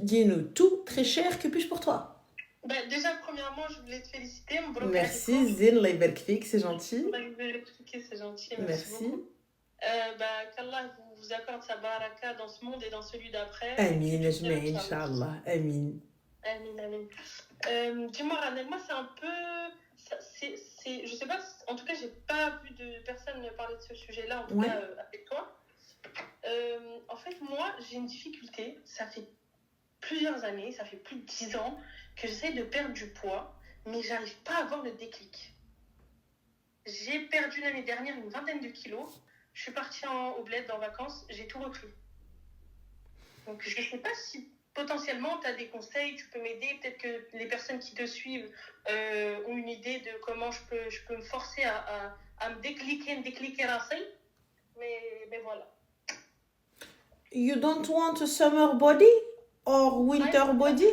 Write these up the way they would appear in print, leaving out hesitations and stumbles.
dis-nous tout, très cher, que puis-je pour toi? Déjà, premièrement, je voulais te féliciter. Merci, Zin, Allah يبارك فيك, c'est gentil. C'est gentil, merci Merci. beaucoup. Qu'Allah vous accorde sa baraka dans ce monde et dans celui d'après. Amin, ajmaïn, Inch'Allah. Amin. Amin, amin. Dis-moi, Ranel, moi, c'est un peu... je sais pas, en tout cas, j'ai pas vu de personne parler de ce sujet-là, en tout cas avec toi. En fait, moi, j'ai une difficulté. Ça fait plusieurs années, ça fait plus de 10 ans que j'essaie de perdre du poids, mais j'arrive pas à avoir le déclic. J'ai perdu l'année dernière une 20aine de kilos. Je suis partie au bled en vacances, j'ai tout repris. Donc, je sais pas si potentiellement tu as des conseils, tu peux m'aider. Peut-être que les personnes qui te suivent ont une idée de comment je peux me forcer à me décliquer Rassi. Mais voilà. You don't want a summer body or winter body?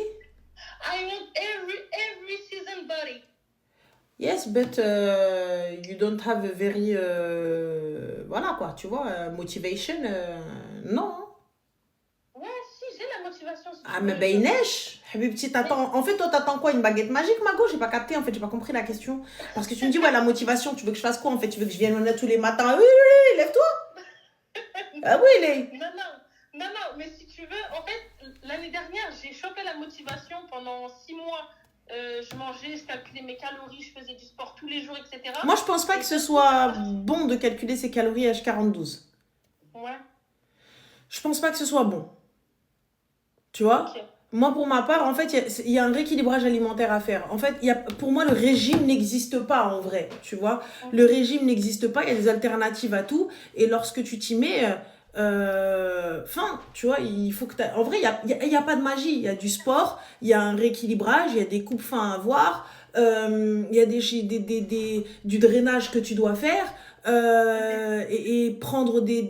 I want every season body. Yes, but you don't have a very... voilà quoi, tu vois, motivation, non. Ouais, si, j'ai la motivation. Si ah, mais Beinesh, Habibti, t'attends... En fait, toi, t'attends quoi? Une baguette magique, Mago? J'ai pas capté, en fait, j'ai pas compris la question. Parce que tu me dis, ouais, la motivation, tu veux que je fasse quoi? En fait, tu veux que je vienne là tous les matins? Oui, lève-toi! Ah oui, les... Non, mais si tu veux, en fait, l'année dernière, j'ai chopé la motivation pendant 6 mois. Je mangeais, je calculais mes calories, je faisais du sport tous les jours, etc. Moi, je pense pas que ce soit bon de calculer ses calories H42. Ouais. Je pense pas que ce soit bon. Tu vois? Okay. Moi, pour ma part, en fait, il y a un rééquilibrage alimentaire à faire. En fait, pour moi, le régime n'existe pas en vrai. Tu vois? Le régime n'existe pas, il y a des alternatives à tout. Et lorsque tu t'y mets... tu vois, il faut que en vrai, il y a pas de magie. Il y a du sport, il y a un rééquilibrage, il y a des coupes fins à avoir, il y a du drainage que tu dois faire. Et prendre des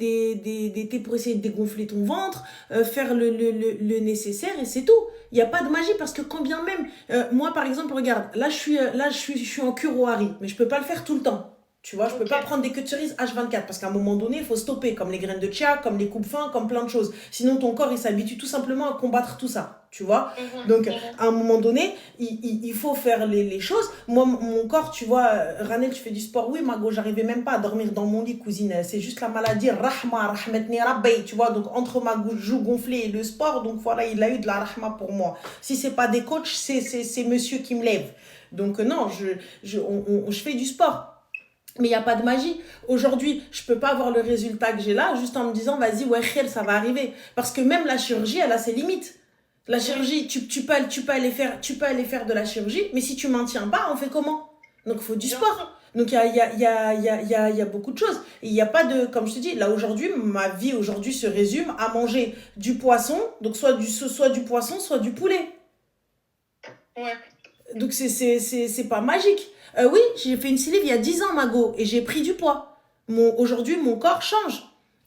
thés pour essayer de dégonfler ton ventre, faire le nécessaire et c'est tout. Il n'y a pas de magie parce que quand bien même, moi par exemple, regarde, là je suis en cure au hari, mais je peux pas le faire tout le temps. Tu vois, je peux pas prendre des queues de cerises H24 parce qu'à un moment donné, il faut stopper, comme les graines de chia, comme les coupes fins, comme plein de choses. Sinon, ton corps, il s'habitue tout simplement à combattre tout ça, tu vois. Donc, à un moment donné, il faut faire les choses. Moi, mon corps, tu vois, Ranel, tu fais du sport. Oui, Mago, j'arrivais même pas à dormir dans mon lit, cousine. C'est juste la maladie, rahma, rahmetni rabbay, tu vois. Donc, entre ma joue gonflée et le sport, donc voilà, il a eu de la rahma pour moi. Si c'est pas des coachs, c'est monsieur qui me lève. Donc, non, je fais du sport. Mais il n'y a pas de magie. Aujourd'hui, je ne peux pas avoir le résultat que j'ai là juste en me disant, vas-y, ouais, ça va arriver. Parce que même la chirurgie, elle a ses limites. La chirurgie, tu peux aller faire de la chirurgie, mais si tu ne maintiens pas, on fait comment? Donc, il faut du sport. Donc, il y a beaucoup de choses. Et il n'y a pas de, comme je te dis, là aujourd'hui, ma vie aujourd'hui se résume à manger du poisson, donc soit du poisson, soit du poulet. Ouais. Donc, c'est pas magique. Oui, j'ai fait une sleeve il y a 10 ans, Mago, et j'ai pris du poids. Aujourd'hui, mon corps change.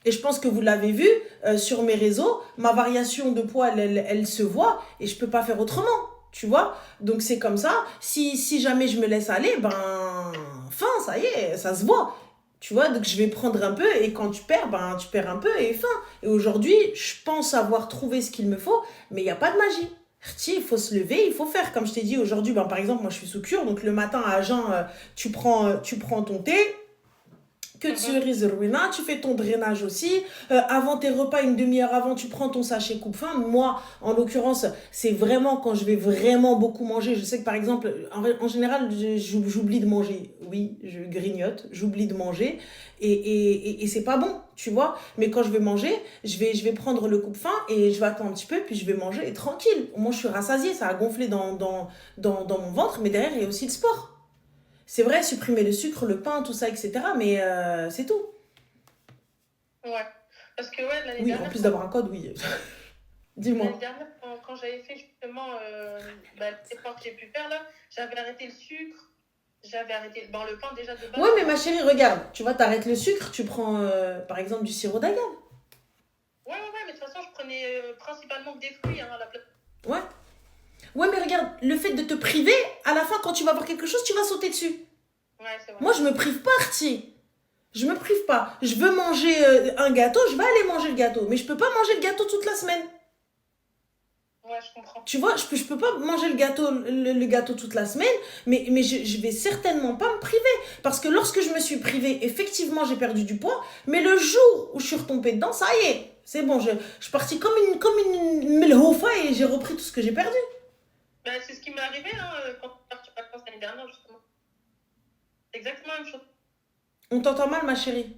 Et je pense que vous l'avez vu sur mes réseaux, ma variation de poids, elle se voit, et je peux pas faire autrement, tu vois. Donc c'est comme ça, si jamais je me laisse aller, ça y est, ça se voit. Tu vois, donc je vais prendre un peu, et quand tu perds un peu, et Et aujourd'hui, je pense avoir trouvé ce qu'il me faut, mais il n'y a pas de magie. Il faut se lever, il faut faire. Comme je t'ai dit aujourd'hui, par exemple, moi je suis sous cure, donc le matin à jeun, tu prends ton thé, que de cerise ruina, tu fais ton drainage aussi. Avant tes repas, une demi-heure avant, tu prends ton sachet coupe-faim. Moi, en l'occurrence, c'est vraiment quand je vais vraiment beaucoup manger. Je sais que par exemple, en général, j'oublie de manger. Oui, je grignote, j'oublie de manger. Et c'est pas bon, tu vois. Mais quand je vais manger, je vais prendre le coupe-faim et je vais attendre un petit peu, puis je vais manger tranquille. Au moins, je suis rassasiée, ça a gonflé dans mon ventre, mais derrière, il y a aussi le sport. C'est vrai, supprimer le sucre, le pain, tout ça, etc. Mais c'est tout. Ouais. Parce que ouais, l'année dernière... Oui, en plus d'avoir un code, oui. Dis-moi. L'année dernière, quand j'avais fait justement les efforts que j'ai pu faire, là, j'avais arrêté le sucre, j'avais arrêté le pain déjà de base. Ouais, mais ma chérie, regarde, tu vois, t'arrêtes le sucre, tu prends par exemple du sirop d'agave. Ouais, mais de toute façon, je prenais principalement des fruits à la place. Ouais. Ouais, mais regarde, le fait de te priver, à la fin, quand tu vas voir quelque chose, tu vas sauter dessus. Ouais, c'est vrai. Moi, je me prive pas, Artie. Je me prive pas. Je veux manger un gâteau, je vais aller manger le gâteau. Mais je peux pas manger le gâteau toute la semaine. Ouais, je comprends. Tu vois, je peux pas manger le gâteau toute la semaine, mais je vais certainement pas me priver. Parce que lorsque je me suis privée, effectivement, j'ai perdu du poids. Mais le jour où je suis retombée dedans, ça y est. C'est bon, je suis partie comme une melhofa et j'ai repris tout ce que j'ai perdu. Bah, c'est ce qui m'est arrivé hein, quand je suis partie en vacances l'année dernière, justement. C'est exactement la même chose. On t'entend mal, ma chérie.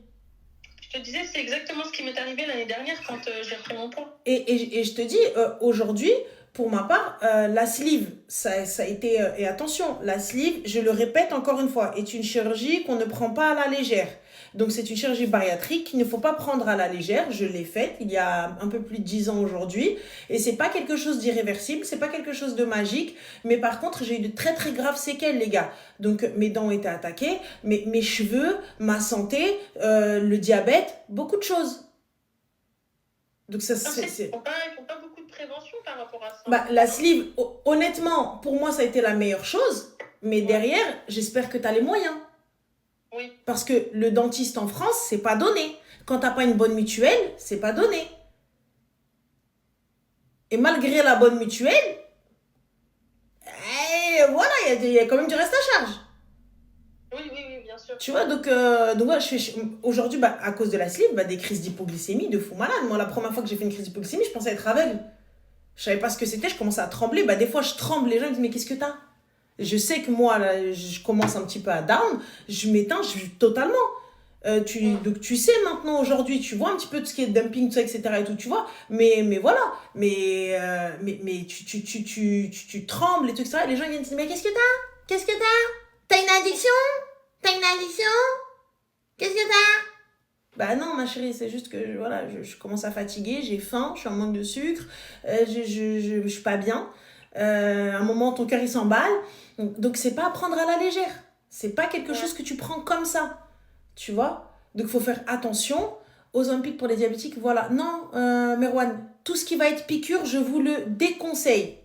Je te disais, c'est exactement ce qui m'est arrivé l'année dernière quand j'ai repris mon poids. Et je te dis, aujourd'hui, pour ma part, la sleeve, ça a été... et attention, la sleeve, je le répète encore une fois, est une chirurgie qu'on ne prend pas à la légère. Donc, c'est une chirurgie bariatrique qu'il ne faut pas prendre à la légère. Je l'ai faite il y a un peu plus de 10 ans aujourd'hui. Et c'est pas quelque chose d'irréversible, c'est pas quelque chose de magique. Mais par contre, j'ai eu de très très graves séquelles, les gars. Donc, mes dents ont été attaquées, mes cheveux, ma santé, le diabète, beaucoup de choses. Donc ça, Ils font pas beaucoup de prévention par rapport à ça. Bah, la sleeve, honnêtement, pour moi, ça a été la meilleure chose. Mais derrière, j'espère que tu as les moyens. Oui. Parce que le dentiste en France, c'est pas donné. Quand t'as pas une bonne mutuelle, c'est pas donné. Et malgré la bonne mutuelle, voilà, il y a quand même du reste à charge. Oui, bien sûr. Tu vois, donc ouais, aujourd'hui, bah, à cause de la sleeve, bah, des crises d'hypoglycémie de fou malade. Moi, la première fois que j'ai fait une crise d'hypoglycémie, je pensais être aveugle. Je savais pas ce que c'était, je commençais à trembler. Bah, des fois, je tremble, les gens me disent, mais qu'est-ce que t'as? Je sais que moi, là, je commence un petit peu à down, je m'éteins totalement. Donc tu sais maintenant, aujourd'hui, tu vois un petit peu tout ce qui est dumping, tout ça, etc. et tout, tu vois. Mais voilà, mais tu trembles et tout, etc. Et les gens viennent te dire, mais qu'est-ce que t'as? Qu'est-ce que t'as? T'as une addiction? T'as une addiction? Qu'est-ce que t'as? Bah non, ma chérie, c'est juste que voilà, je commence à fatiguer, j'ai faim, je suis en manque de sucre, je suis pas bien. À un moment, ton cœur il s'emballe. Donc, c'est pas à prendre à la légère. C'est pas quelque chose que tu prends comme ça. Tu vois? Donc, il faut faire attention. Ozempic pour les diabétiques, voilà. Non, Merwan, tout ce qui va être piqûre, je vous le déconseille.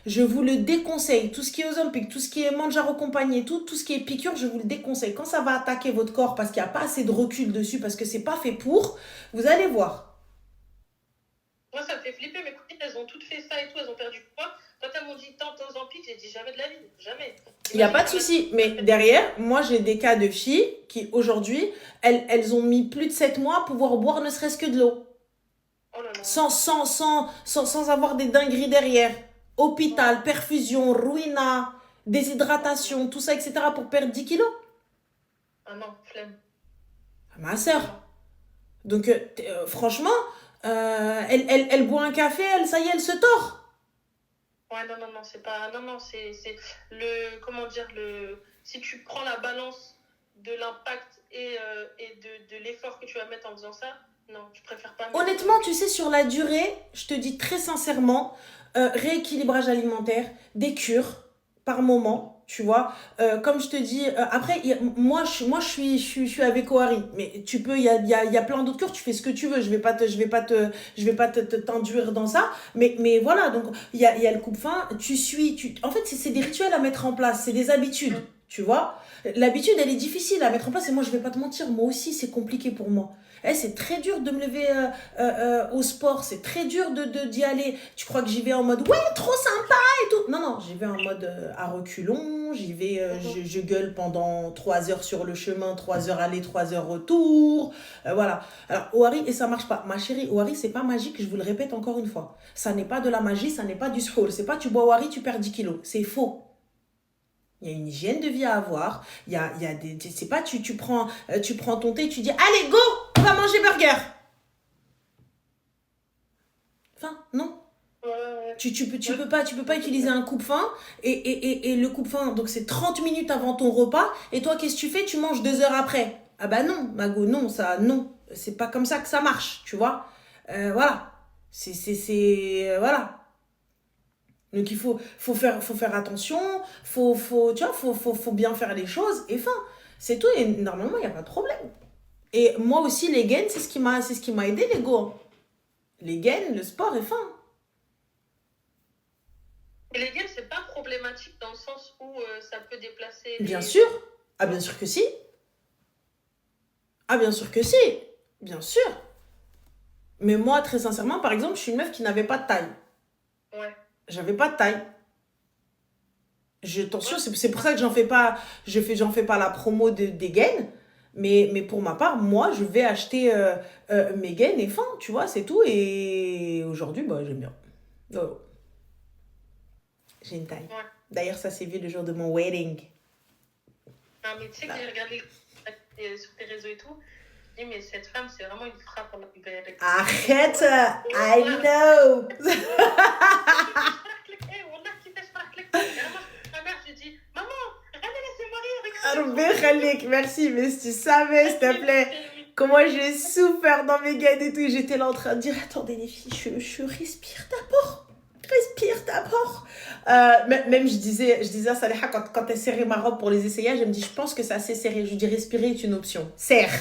Je vous le déconseille. Tout ce qui est Ozempic, tout ce qui est Manjaro compagnie, tout ce qui est piqûre, je vous le déconseille. Quand ça va attaquer votre corps parce qu'il n'y a pas assez de recul dessus, parce que c'est pas fait pour, vous allez voir. Moi, ça me fait flipper. Mes copines, elles ont toutes fait ça et tout, elles ont perdu du poids. Quand elles m'ont dit tente Ozempic, j'ai dit jamais de la vie, jamais. Il n'y a pas de souci. Mais derrière, moi, j'ai des cas de filles qui, aujourd'hui, elles ont mis plus de 7 mois à pouvoir boire ne serait-ce que de l'eau. Oh là là. Sans avoir des dingueries derrière. Hôpital, perfusion, ruina, déshydratation, tout ça, etc. pour perdre 10 kilos. Ah non, flemme. Ma soeur. Donc, franchement, elle boit un café, ça y est, elle se tord. Ouais, non, c'est pas... Non, c'est le... Comment dire, si tu prends la balance de l'impact et de l'effort que tu vas mettre en faisant ça, non, je préfère pas... Honnêtement, tu sais, sur la durée, je te dis très sincèrement, rééquilibrage alimentaire, des cures par moment, tu vois. Comme je te dis, après, moi, je suis avec Ohari, mais tu peux, il y a plein d'autres cures, tu fais ce que tu veux, je vais pas t'induire dans ça, mais voilà, donc il y a le coupe-faim, en fait, c'est des rituels à mettre en place, c'est des habitudes, tu vois. L'habitude, elle est difficile à mettre en place, et moi, je vais pas te mentir, moi aussi, c'est compliqué pour moi. C'est très dur de me lever au sport, c'est très dur d'y aller. Tu crois que j'y vais en mode ouais, trop sympa et tout? Non, j'y vais en mode à reculons, j'y vais, je gueule pendant 3 heures sur le chemin, 3 heures aller, 3 heures retour. Voilà. Alors, Ohari, et ça marche pas. Ma chérie, Ohari, c'est pas magique, je vous le répète encore une fois. Ça n'est pas de la magie, ça n'est pas du soul. C'est pas tu bois Ohari, tu perds 10 kilos. C'est faux. Il y a une hygiène de vie à avoir. Il y a des... C'est pas tu prends ton thé et tu dis allez, go, on va manger burger. Enfin, non. Tu peux pas utiliser un coupe-faim et le coupe-faim, donc c'est 30 minutes avant ton repas. Et toi, qu'est-ce que tu fais? Tu manges 2 heures après. Ah bah non, Mago, non, ça, non. C'est pas comme ça que ça marche, tu vois. Voilà. Voilà. Donc il faut faire attention, tu vois, faut bien faire les choses, et fin, c'est tout, et normalement il n'y a pas de problème. Et moi aussi les gains, c'est ce qui m'a aidé, les go. Les gains, le sport, et fin. Et les gains, c'est pas problématique dans le sens où ça peut déplacer... Bien sûr. Ah bien sûr que si. Ah bien sûr que si. Bien sûr. Mais moi, très sincèrement, par exemple, je suis une meuf qui n'avait pas de taille. Ouais. J'avais pas de taille. Attention, c'est pour ça que j'en fais pas la promo des gaines. Mais pour ma part, moi, je vais acheter mes gaines et fin, tu vois, c'est tout. Et aujourd'hui, bah, j'aime bien. Oh, j'ai une taille. Ouais. D'ailleurs, ça s'est vu le jour de mon wedding. Non, mais tu sais que Là. j'ai regardé sur tes réseaux et tout. Je dis, mais cette femme, c'est vraiment une frappe. Arrête, I know. J'ai dit, maman, regardez, c'est Marie, Arbe Khalik, merci, mais si tu savais, s'il te plaît, comment j'ai souffert dans mes gaines et tout. J'étais là en train de dire, attendez les filles, je respire d'abord. Respire d'abord. Même je disais à Saleha quand elle serrait ma robe pour les essayages, elle me dit je pense que c'est assez serré. Je lui dis respirer est une option. Serre.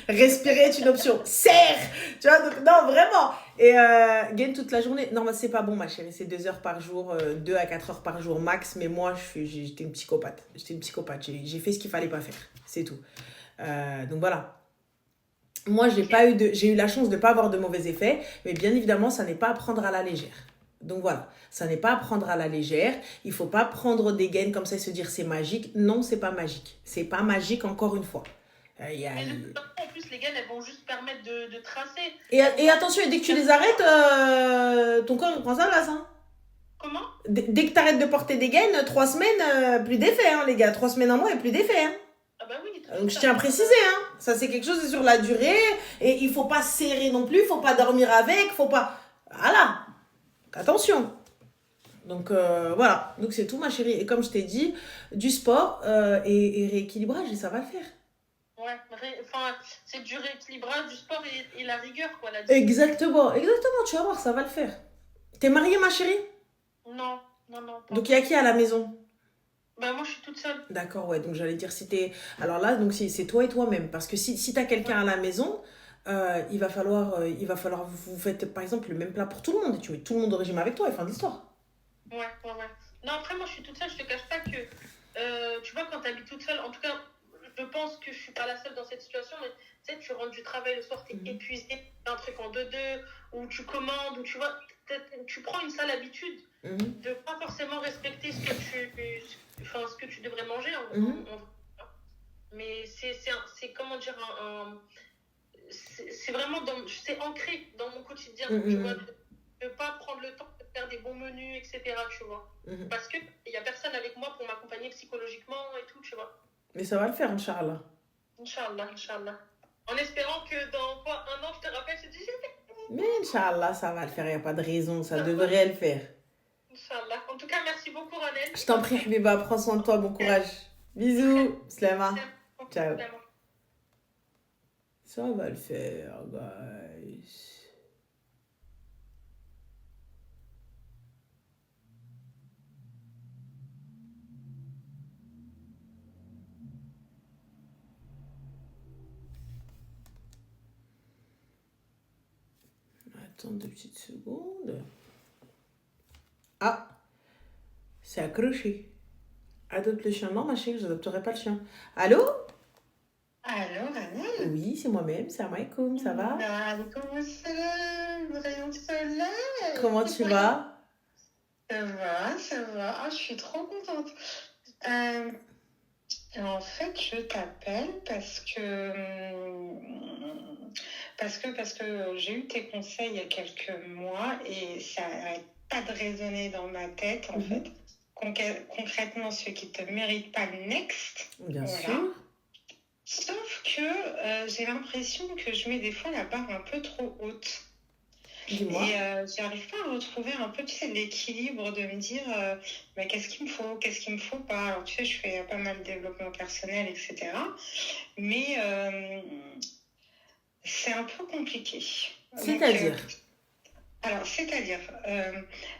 Respirer est une option. Serre. Tu vois, donc non, vraiment. Et gain toute la journée. Non, mais c'est pas bon, ma chérie. C'est 2 heures par jour, 2 à 4 heures par jour max. Mais moi, j'étais une psychopathe. J'ai fait ce qu'il fallait pas faire. C'est tout. Donc voilà. Moi, j'ai eu la chance de ne pas avoir de mauvais effets. Mais bien évidemment, ça n'est pas à prendre à la légère. Donc voilà, ça n'est pas à prendre à la légère. Il ne faut pas prendre des gains comme ça et se dire c'est magique. Non, c'est pas magique. C'est pas magique encore une fois. Mais en plus, les gaines, elles vont juste permettre de tracer. Et attention, dès que tu les arrêtes, ton corps il prend sa place. Hein. Comment? Dès que tu arrêtes de porter des gaines, 3 semaines, plus d'effet, hein, les gars. 3 semaines en mois et plus d'effet. Hein. Ah bah oui. Donc je tiens à préciser, hein. Ça c'est quelque chose sur la durée. Et il ne faut pas serrer non plus, il ne faut pas dormir avec, faut pas... Voilà. Attention. Donc voilà, donc c'est tout ma chérie. Et comme je t'ai dit, du sport et rééquilibrage et ça va le faire. Ouais, enfin c'est du rééquilibrage, du sport et la rigueur quoi. Exactement, tu vas voir, ça va le faire. T'es mariée ma chérie? Non. Donc il y a qui à la maison? Bah moi je suis toute seule. D'accord, ouais, donc j'allais dire si t'es... Alors là, donc c'est toi et toi-même. Parce que si t'as quelqu'un à la maison, il va falloir vous faites par exemple le même plat pour tout le monde et tu mets tout le monde au régime avec toi et fin d'histoire. Ouais. Non, après, moi, je suis toute seule. Je te cache pas que, tu vois, quand tu habites toute seule, en tout cas, je pense que je suis pas la seule dans cette situation, mais tu sais, tu rentres du travail le soir, tu es épuisé, un truc en 2-2, ou tu commandes, ou tu vois, tu prends une sale habitude de pas forcément respecter ce que tu devrais manger. Mais c'est comment dire, c'est vraiment c'est ancré dans mon quotidien, tu vois, de pas prendre le temps de faire des bons menus, etc., tu vois. Parce qu'il n'y a personne avec moi pour m'accompagner psychologiquement et tout, tu vois. Mais ça va le faire, Inch'Allah. Inch'Allah. En espérant que dans quoi, 1 an, je te rappelle, je te dis, j'ai fait. Mais Inch'Allah, ça va le faire, il n'y a pas de raison, ça devrait le faire. Inch'Allah. En tout cas, merci beaucoup, Ranel. Je t'en prie, Habiba, prends soin de toi, bon courage. Bisous, Slama. Ciao. Ça va le faire, guys. Attends 2 petites secondes. Ah, c'est accroché. Adopte le chien. Non, ma chérie, je n'adopterai pas le chien. Allô? Allô, Ranel? Oui, c'est moi-même, c'est Amaïkoum, ça va? Comment le rayon de soleil? Comment tu vas? Ça va. Ah, je suis trop contente. En fait, je t'appelle parce que j'ai eu tes conseils il y a quelques mois et ça n'arrête pas de résonner dans ma tête, en fait. Concrètement, ceux qui ne te méritent pas le next. Bien sûr. Sauf que j'ai l'impression que je mets des fois la barre un peu trop haute. Dis-moi. Et j'arrive pas à retrouver un peu, tu sais, l'équilibre de me dire mais qu'est-ce qu'il me faut, qu'est-ce qu'il me faut pas. Alors tu sais, je fais pas mal de développement personnel, etc. Mais c'est un peu compliqué. C'est-à-dire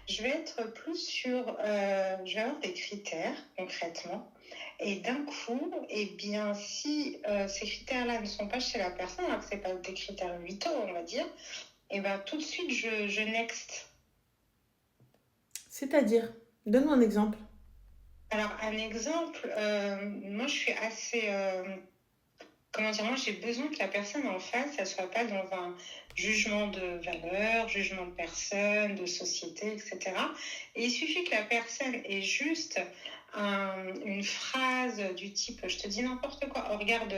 je vais être plus sur... je vais avoir des critères, concrètement. Et d'un coup, eh bien, si ces critères-là ne sont pas chez la personne, alors que ce n'est pas des critères vitaux, on va dire, et bien tout de suite, je next. C'est-à-dire, donne-moi un exemple. Alors, un exemple, moi, je suis assez comment dire, moi j'ai besoin que la personne en face, elle soit pas dans un jugement de valeur, jugement de personne, de société, etc. Et il suffit que la personne ait juste une phrase du type, je te dis n'importe quoi, oh, regarde,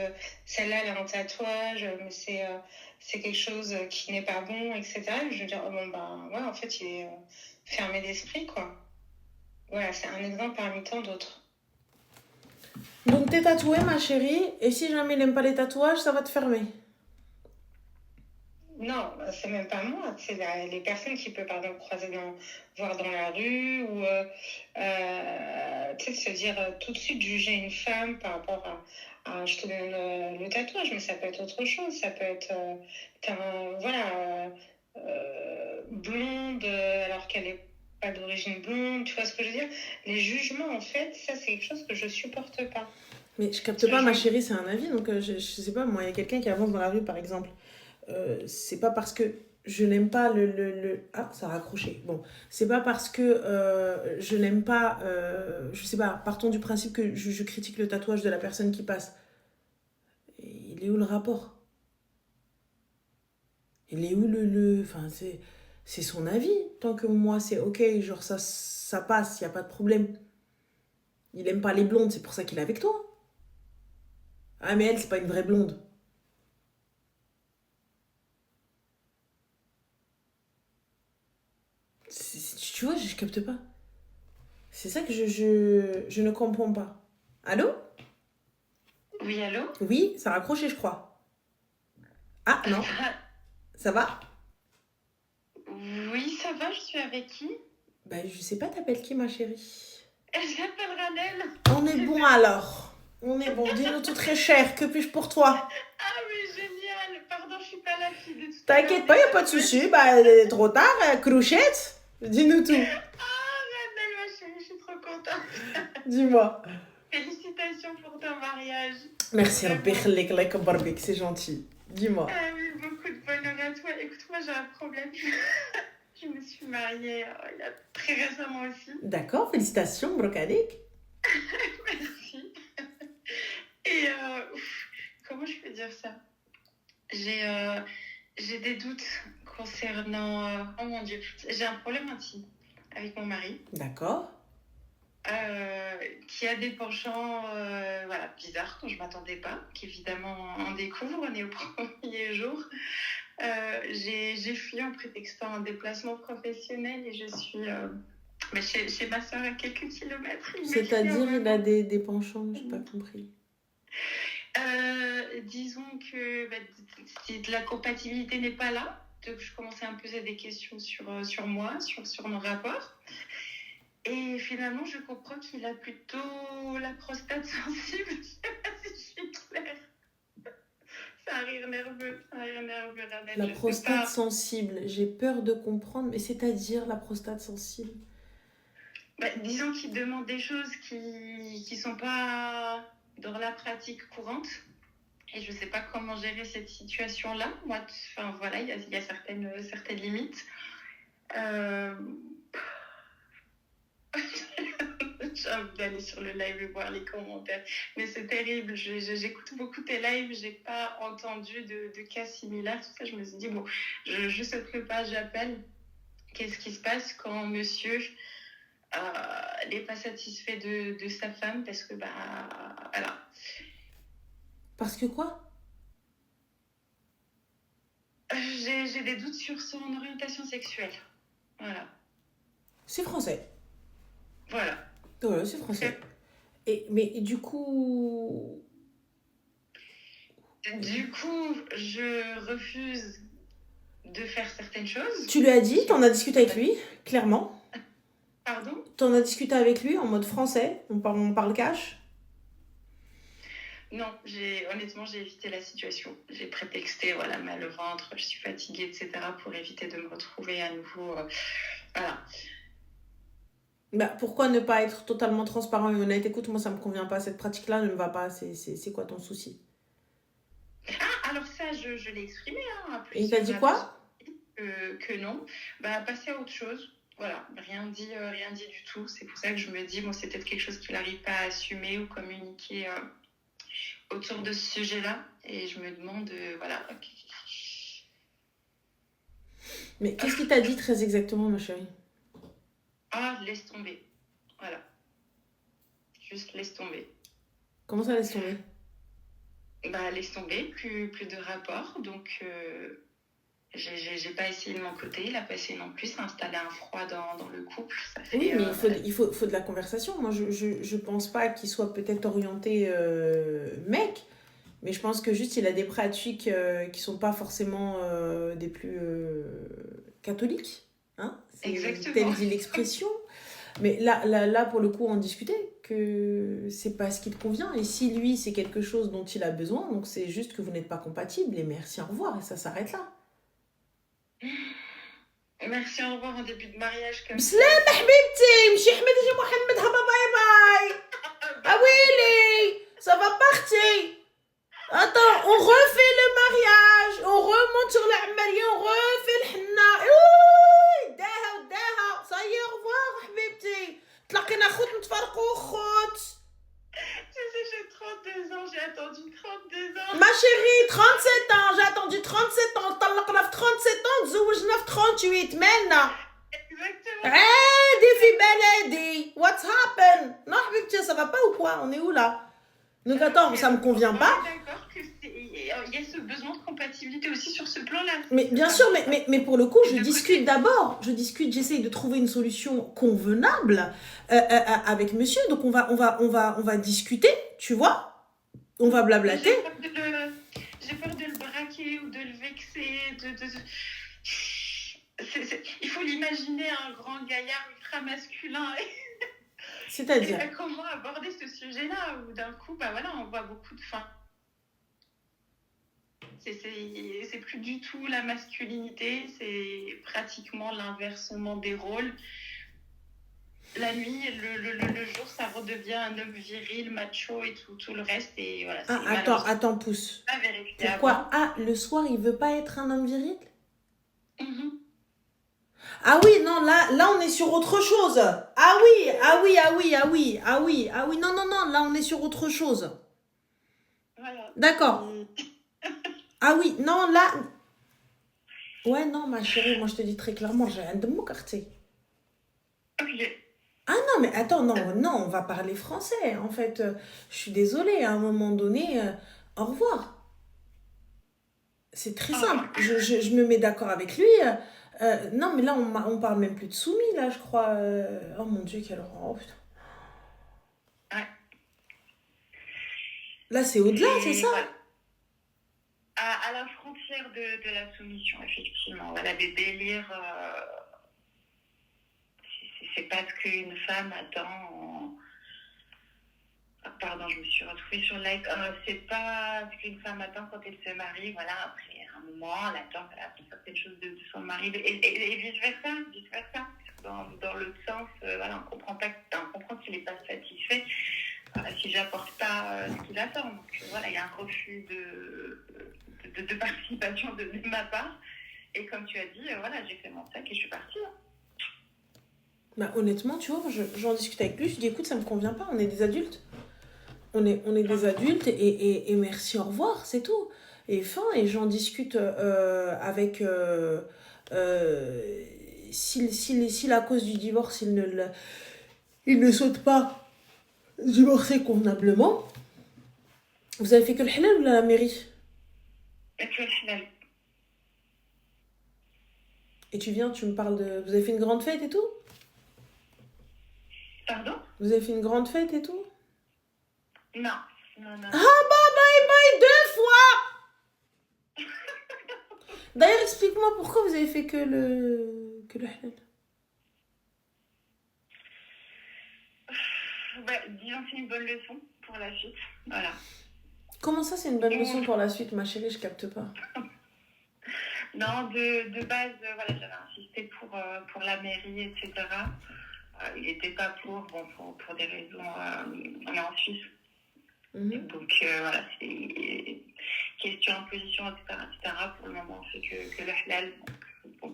celle-là, elle a un tatouage, mais c'est quelque chose qui n'est pas bon, etc. Et je veux dire, oh, bon, ben, ouais, en fait, il est fermé d'esprit, quoi. Voilà, c'est un exemple parmi tant d'autres. Donc t'es tatouée, ma chérie, et si jamais il n'aime pas les tatouages, ça va te fermer. Non, c'est même pas moi, c'est les personnes qui peuvent par exemple croiser voir dans la rue ou tu sais, se dire tout de suite juger une femme par rapport je te donne le tatouage, mais ça peut être autre chose, ça peut être voilà, blonde alors qu'elle est pas d'origine blonde, tu vois ce que je veux dire? Les jugements en fait, ça c'est quelque chose que je supporte pas. Mais je capte pas, ma chérie, c'est un avis, donc je sais pas, moi, il y a quelqu'un qui avance dans la rue, par exemple. C'est pas parce que je n'aime pas Ah, ça a raccroché. Bon, c'est pas parce que je n'aime pas... je sais pas, partons du principe que je critique le tatouage de la personne qui passe. Il est où le rapport? Il est où Enfin, c'est son avis. Tant que moi, c'est ok, genre ça passe, y a pas de problème. Il aime pas les blondes, c'est pour ça qu'il est avec toi. Ah, mais elle, c'est pas une vraie blonde. Tu vois, je capte pas. C'est ça que je ne comprends pas. Allô? Oui, allô? Oui, ça a raccroché, je crois. Ah, non. Ça va? Oui, ça va, je suis avec qui? Ben, je sais pas, t'appelles qui, ma chérie? J'appelle Ranel. On est bon alors. On est bon. Dis-nous tout très cher. Que puis-je pour toi? Ah oui, génial. Pardon, je suis pas la fille de tout. T'inquiète pas, y a pas de souci. Bah, trop tard. Crouchette. Dis-nous tout. Ah, Ranel, ma chérie, je suis trop contente. Dis-moi. Félicitations pour ton mariage. Merci, like barbecue, c'est gentil. Dis-moi. Ah oui, beaucoup de bonheur à toi. Écoute, moi j'ai un problème. Je me suis mariée il y a très récemment aussi. D'accord, félicitations, Brocadik. Merci. Et comment je peux dire ça? J'ai des doutes concernant... oh mon Dieu, j'ai un problème intime avec mon mari. D'accord. Qui a des penchants voilà, bizarres dont je ne m'attendais pas, qu'évidemment on découvre, on est au premier jour. J'ai fui en prétextant un déplacement professionnel et je suis chez ma soeur à quelques kilomètres. C'est-à-dire, il a des penchants, je n'ai pas compris. Disons que la compatibilité n'est pas là, donc je commençais à me poser des questions sur moi, sur nos rapports. Et finalement, je comprends qu'il a plutôt la prostate sensible. Je ne sais pas si je suis claire. C'est un rire nerveux, Ranel. La prostate sensible, j'ai peur de comprendre, mais c'est-à-dire la prostate sensible? Disons qu'il demande des choses qui ne sont pas dans la pratique courante. Et je ne sais pas comment gérer cette situation-là. Moi, voilà, il y a certaines limites. J'ai envie d'aller sur le live et voir les commentaires. Mais c'est terrible. J'écoute beaucoup tes lives. Je n'ai pas entendu de cas similaires. Tout ça, je me suis dit, bon, je saute le pas, j'appelle. Qu'est-ce qui se passe quand monsieur n'est pas satisfait de sa femme? Parce que, voilà. Parce que quoi? J'ai des doutes sur son orientation sexuelle. Voilà. C'est français. Voilà. Ouais, c'est français. Mais du coup... Du coup, je refuse de faire certaines choses. Tu lui as dit, t'en as discuté avec lui, clairement. Pardon? T'en as discuté avec lui en mode français, on parle cash? Non, honnêtement, j'ai évité la situation. J'ai prétexté, voilà, mal au ventre, je suis fatiguée, etc. pour éviter de me retrouver à nouveau. Voilà. Pourquoi ne pas être totalement transparent et honnête? Écoute, moi, ça me convient pas. Cette pratique-là ne me va pas. C'est quoi ton souci? Ah, alors ça, je l'ai exprimé. Hein, et il t'a dit quoi? Que non. Passer à autre chose. Voilà, rien dit du tout. C'est pour ça que je me dis, bon, c'est peut-être quelque chose qu'il n'arrive pas à assumer ou communiquer autour de ce sujet-là. Et je me demande, voilà. Mais qu'est-ce qu'il t'a dit très exactement, ma chérie? Ah, laisse tomber. Voilà. Juste laisse tomber. Comment ça, laisse tomber? Bah, laisse tomber, plus de rapport. Donc, j'ai pas essayé de mon côté, il a pas essayé non plus. Ça a installé un froid dans le couple. Ça fait, Oui, mais il faut de la conversation. Moi, je pense pas qu'il soit peut-être orienté mec, mais je pense que juste il a des pratiques qui sont pas forcément des plus catholiques. Hein? C'est Exactement. telle dit l'expression. Mais là, pour le coup, on discutait que c'est pas ce qui te convient. Et si lui, c'est quelque chose dont il a besoin, donc c'est juste que vous n'êtes pas compatibles. Et merci, au revoir. Et ça s'arrête là. Merci, au revoir en début de mariage comme ça. بسلامة حبيبتي مشي حمد جي محمد هبا باي باي. Ah oui, ça va partir. Attends, on refait le mariage, on remonte sur la mariée, on refait le henna. Ouh, داها ça y est, au revoir حبيبتي. تلاقينا خوت نتفرقوا خوت. Tu sais, j'ai 32 ans, j'ai attendu 32 ans. Ma chérie, 37 ans, j'ai attendu 37 ans. طلقنا في 37 ans, تزوجنا في 38 مالنا. Exactement. عادي في بلدي. What's happened? Non حبيبتي, ça va pas ou quoi? On est où là? Donc attends, ça me convient pas. On est d'accord qu'il y a ce besoin de compatibilité aussi sur ce plan-là. Mais bien sûr, mais pour le coup, je discute d'abord. J'essaye de trouver une solution convenable avec monsieur. Donc on va discuter, tu vois. On va blablater. J'ai peur de le braquer ou de le vexer. Il faut l'imaginer un grand gaillard ultra masculin. C'est-à-dire comment aborder ce sujet-là où d'un coup, bah voilà, on voit beaucoup de faim. C'est plus du tout la masculinité, c'est pratiquement l'inversement des rôles. La nuit, le jour, ça redevient un homme viril, macho et tout le reste. Et voilà, attends, pousse. Pas vérifiable. Pourquoi? Ah, le soir, il veut pas être un homme viril? Ah oui, non, là on est sur autre chose. Ah oui, non, là on est sur autre chose. Voilà. D'accord. Ah oui, non, là... Ouais, non, ma chérie, moi je te dis très clairement, j'ai un de mon quartier. Ok. Ah non, mais attends, non, on va parler français. En fait, je suis désolée, à un moment donné, au revoir. C'est très simple. Je me mets d'accord avec lui. Non, mais là, on parle même plus de soumis, là, je crois. Oh mon Dieu, quelle horreur. Oh, putain. Ouais. Là, c'est au-delà, c'est ça? Voilà. À la frontière de la soumission, effectivement. Voilà, des délires... c'est pas ce qu'une femme attend... Pardon, je me suis retrouvée sur like. C'est pas ce qu'une femme attend quand elle se marie. Voilà, après un moment, elle attend certaines choses de son mari. Et vice-versa. Dans l'autre sens, voilà, on comprend qu'il n'est pas satisfait si j'apporte pas ce qu'il attend. Donc voilà, il y a un refus de participation de ma part. Et comme tu as dit, voilà, j'ai fait mon sac et je suis partie. Bah, honnêtement, tu vois, j'en discute avec lui, je dis écoute, ça me convient pas, on est des adultes. On est des adultes et merci, au revoir, c'est tout. Et fin, et j'en discute avec... si la cause du divorce, il ne souhaite pas divorcer convenablement, vous avez fait que le halal ou la mairie? Que le halal. Et tu viens, tu me parles de... Vous avez fait une grande fête et tout? Pardon? Vous avez fait une grande fête et tout? Non. Ah bah bye 2 fois. D'ailleurs, explique-moi pourquoi vous avez fait que le halal. Disons que c'est une bonne leçon pour la suite. Voilà. Comment ça, c'est une bonne leçon pour la suite, ma chérie? Je capte pas. Non, de base, voilà, j'avais insisté pour la mairie, etc. Il n'était pas pour des raisons... on est en Suisse. Donc voilà, c'est question imposition, etc. Pour le moment, on fait que le halal. Donc, bon.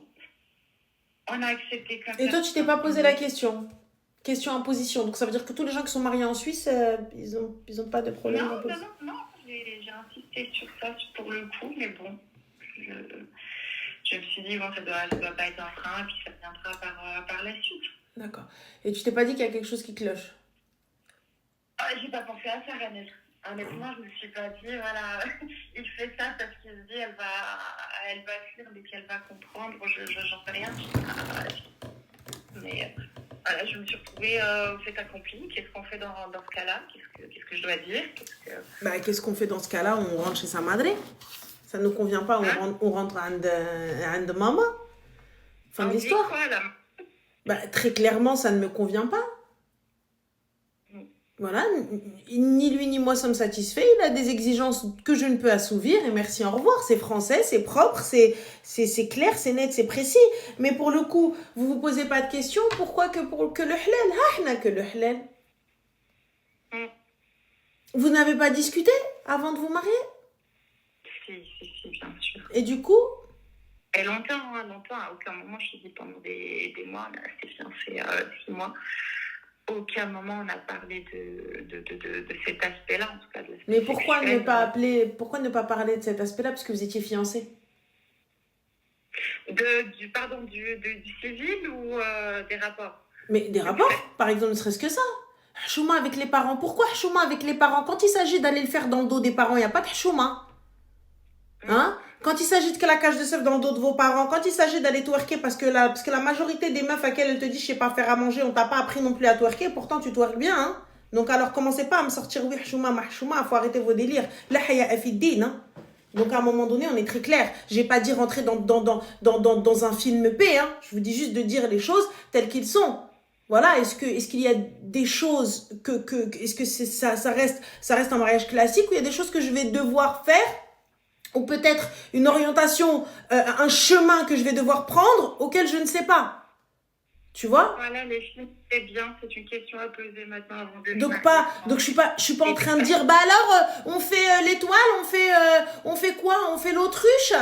On a accepté comme ça. Et toi, tu t'es pas posé la question? Question imposition. Donc ça veut dire que tous les gens qui sont mariés en Suisse, ils ont pas de problème Non, d'imposition. non, j'ai insisté sur ça pour le coup, mais bon, je me suis dit, bon, ça doit pas être un frein, et puis ça viendra par la suite. D'accord. Et tu t'es pas dit qu'il y a quelque chose qui cloche? J'ai pas pensé à ça, Ranel. Honnêtement, je me suis pas dit, voilà, il fait ça parce qu'il se dit, elle va fuir, mais qu'elle va comprendre, j'en sais rien. Mais voilà, je me suis retrouvée au fait accompli. Qu'est-ce qu'on fait dans ce cas-là? Qu'est-ce que je dois dire? Qu'est-ce qu'on fait dans ce cas-là? On rentre chez sa madre. Ça ne nous convient pas, on rentre à maman. Fin de l'histoire. Quoi, là? Très clairement, ça ne me convient pas. Voilà, ni lui ni moi sommes satisfaits. Il a des exigences que je ne peux assouvir et merci, au revoir. C'est français, c'est propre, c'est clair, c'est net, c'est précis. Mais pour le coup, vous vous posez pas de questions. Pourquoi que le halal? Que le halal. Vous n'avez pas discuté avant de vous marier? Si, bien sûr. Et du coup? Et longtemps, à aucun moment, je te dis pendant des mois, on est resté fiancés 6 mois. Aucun moment on a parlé de cet aspect-là, en tout cas. Mais pourquoi ne pas parler de cet aspect-là, parce que vous étiez fiancés? Du civil ou des rapports? Mais des rapports, par exemple, ne serait-ce que ça. Chouma avec les parents. Pourquoi chouma avec les parents? Quand il s'agit d'aller le faire dans le dos des parents, il n'y a pas de chouma. Hein? Quand il s'agit de claquage de seuf dans le dos de vos parents, quand il s'agit d'aller twerker, parce que la majorité des meufs à qui elle te dit je sais pas faire à manger, on t'a pas appris non plus à twerker, pourtant tu twerks bien, hein. Donc alors commencez pas à me sortir oui chouma mahchouma, faut arrêter vos délires. La haya afiddin, hein. Donc à un moment donné, on est très clair. J'ai pas dit rentrer dans un film P, hein. Je vous dis juste de dire les choses telles qu'ils sont. Voilà, est-ce qu'il y a des choses est-ce que ça reste un mariage classique ou il y a des choses que je vais devoir faire? Ou peut-être une orientation, un chemin que je vais devoir prendre auquel je ne sais pas. Tu vois? Voilà, les filles, c'est bien, c'est une question à poser maintenant avant de Donc je suis pas en train de dire, alors, on fait l'étoile, on fait quoi? On fait l'autruche?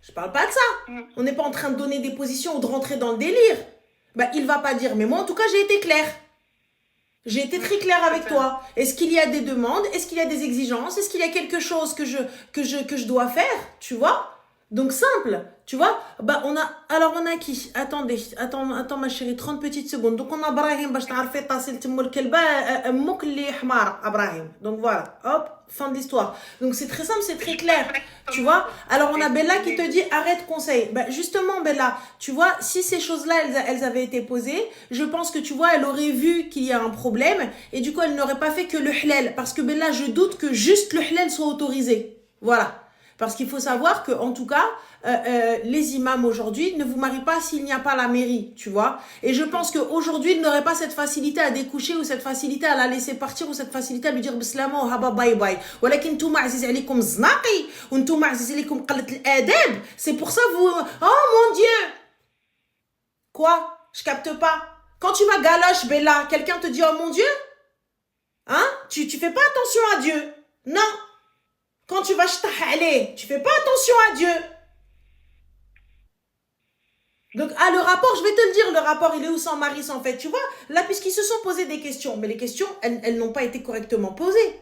Je parle pas de ça. On n'est pas en train de donner des positions ou de rentrer dans le délire. Il va pas dire, mais moi en tout cas j'ai été claire. J'ai été très claire avec toi. Est-ce qu'il y a des demandes? Est-ce qu'il y a des exigences? Est-ce qu'il y a quelque chose que je dois faire? Tu vois? Donc simple, tu vois? On a qui? Attends ma chérie, 30 petites secondes. Donc on a Brahim, باش تعرفي تصل تمو الكلبة أمك اللي حمارة Brahim. Donc voilà, hop, fin de l'histoire. Donc c'est très simple, c'est très clair. Tu vois? Alors on a Bella qui te dit arrête conseil. Justement Bella, tu vois, si ces choses-là elles avaient été posées, je pense que tu vois, elle aurait vu qu'il y a un problème et du coup elle n'aurait pas fait que le halal, parce que Bella, je doute que juste le halal soit autorisé. Voilà. Parce qu'il faut savoir que, en tout cas, les imams aujourd'hui ne vous marient pas s'il n'y a pas la mairie, tu vois. Et je pense qu'aujourd'hui, ils n'auraient pas cette facilité à découcher ou cette facilité à la laisser partir ou cette facilité à lui dire bislama ou haba bye bye. ولكن نتوما عزيز عليكم الزناقي ونتوما عزيز عليكم قلة الآداب. C'est pour ça vous... Oh mon Dieu! Quoi? Je capte pas. Quand tu vas galoche, Bella, quelqu'un te dit oh mon Dieu? Hein? Tu fais pas attention à Dieu. Non. Quand tu vas aller, tu fais pas attention à Dieu. Donc, le rapport, je vais te le dire, le rapport, il est où sans mari, sans fait, tu vois? Là, puisqu'ils se sont posés des questions, mais les questions, elles n'ont pas été correctement posées.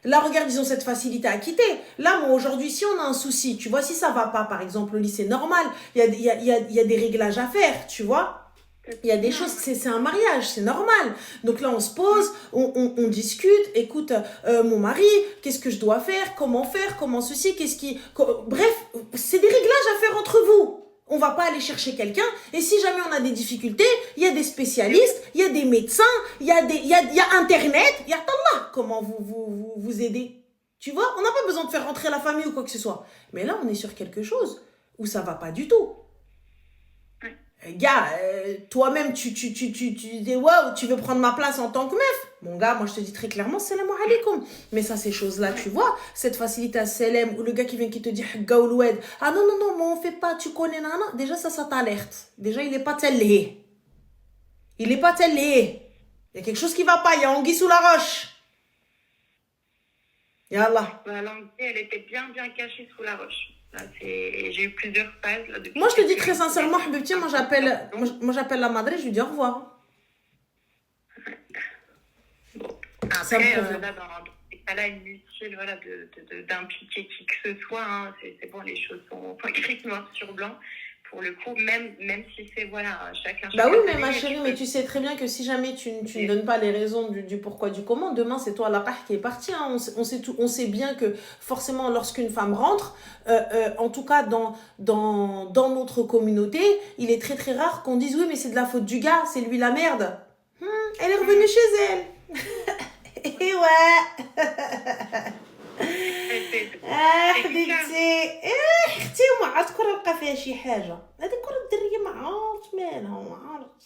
Là, regarde, ils ont cette facilité à quitter. Là, moi, aujourd'hui, si on a un souci, tu vois, si ça va pas, par exemple, au lycée normal, il y a des réglages à faire, tu vois? Il y a des choses, c'est un mariage, c'est normal. Donc là, on se pose, on discute. Écoute, mon mari, qu'est-ce que je dois faire? Comment ceci? Bref, c'est des réglages à faire entre vous. On va pas aller chercher quelqu'un. Et si jamais on a des difficultés, il y a des spécialistes, il y a des médecins, il y a Internet, il y a Allah. Comment vous aider? Tu vois, on n'a pas besoin de faire rentrer la famille ou quoi que ce soit. Mais là, on est sur quelque chose où ça va pas du tout. Gars, toi-même, tu dis, waouh, tu veux prendre ma place en tant que meuf. Mon gars, moi, je te dis très clairement, salam alaikum. Mais ça, ces choses-là, tu vois, cette facilité à salam, ou le gars qui vient qui te dit, gaouloued. Ah non, moi, on fait pas, tu connais, nana. Déjà, ça t'alerte. Déjà, il est pas tellé. Il est pas tellé. Il y a quelque chose qui va pas, il y a anguille sous la roche. Yallah. La langue, elle était bien cachée sous la roche. J'ai eu plusieurs phases. Là, moi, je te dis très sincèrement, Habibti, moi j'appelle la madre, je lui dis au revoir. Bon. Après, là, dans les pas là inutile voilà, d'impliquer qui que ce soit. Hein. C'est bon, les choses sont écrites noir sur blanc. Pour le coup, même si c'est, voilà, chacun... Bah oui, mais ma chérie, mais tu sais très bien que si jamais tu ne donnes pas les raisons du pourquoi, du comment, demain, c'est toi la part qui est partie. Hein. On sait bien que forcément, lorsqu'une femme rentre, en tout cas dans notre communauté, il est très très rare qu'on dise « Oui, mais c'est de la faute du gars, c'est lui la merde. Elle est revenue chez elle. » Et ouais. حبيبتي اختي وما عرفت كون بقى فيها شي حاجه هذيك كره الدريه ما عرفت مالها ما عرفت